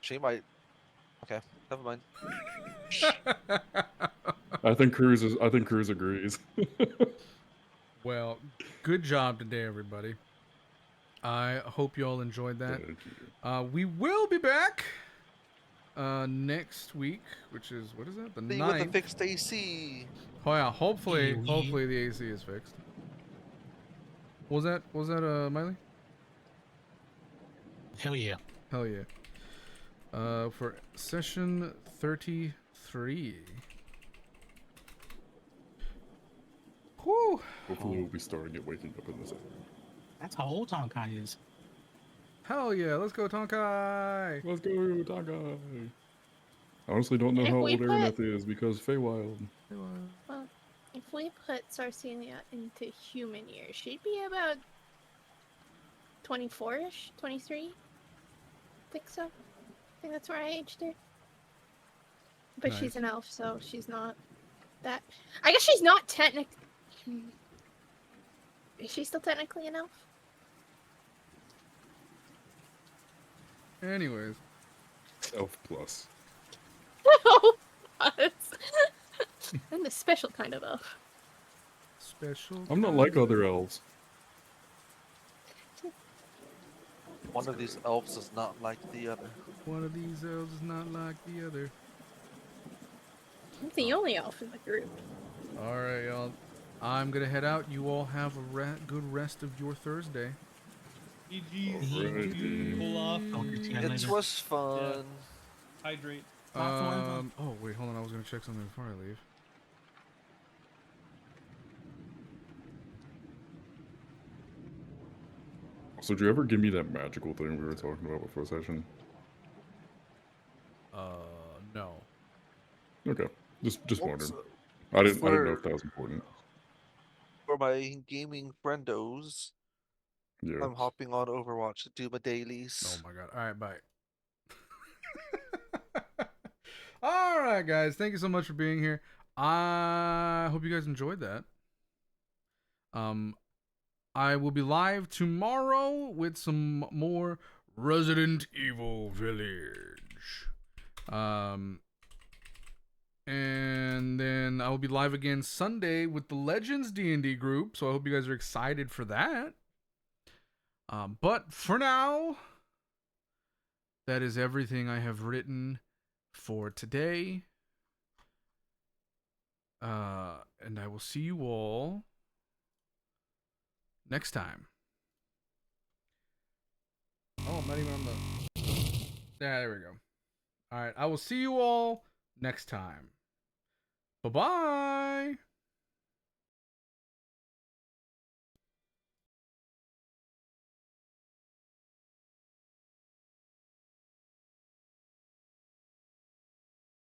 She might. Okay, never mind. I think Cruz agrees. Well, good job today, everybody. I hope you all enjoyed that. Thank you. We will be back next week, which is, what is that? The See with the 9th. fixed AC. Oh yeah, hopefully Ew. the AC is fixed. What was that Miley? Hell yeah. Hell yeah. For session 33. Whew. Hopefully we'll be starting at waking up in this area. That's how old Tonkai is. Hell yeah, let's go Tonkai! Let's go, Tonkai! I honestly don't know If how we old put- Araneth is because Feywild. Well, if we put Sarcelia into human years, she'd be about 24-ish, 23. Think so. I think that's where I aged her. But Nice. she's an elf, so she's not that. I guess she's not technically. Is she still technically an elf? Anyways. Elf plus. No, I'm the special kind of elf. Special. I'm not like other elves. One of these elves is not like the other. One of these elves is not like the other. I'm the only elf in the group. Alright, y'all. I'm gonna head out. You all have a good rest of your Thursday. GG's. Pull off. I'll get to you It later. was fun. Hydrate. Oh, wait, hold on. I was gonna check something before I leave. So did you ever give me that magical thing we were talking about before session? No. Okay. Just Oops. wondered. I didn't know if that was important. For my gaming friendos, Yeah. I'm hopping on Overwatch to do my dailies. Oh my god. Alright, bye. Alright, guys. Thank you so much for being here. I hope you guys enjoyed that. I will be live tomorrow with some more Resident Evil Village. And then I will be live again Sunday with the Legends D&D group, so I hope you guys are excited for that. But for now, that is everything I have written for today. And I will see you all next time. Oh, I'm not even on the... Yeah, there we go. Alright, I will see you all next time. Bye-bye!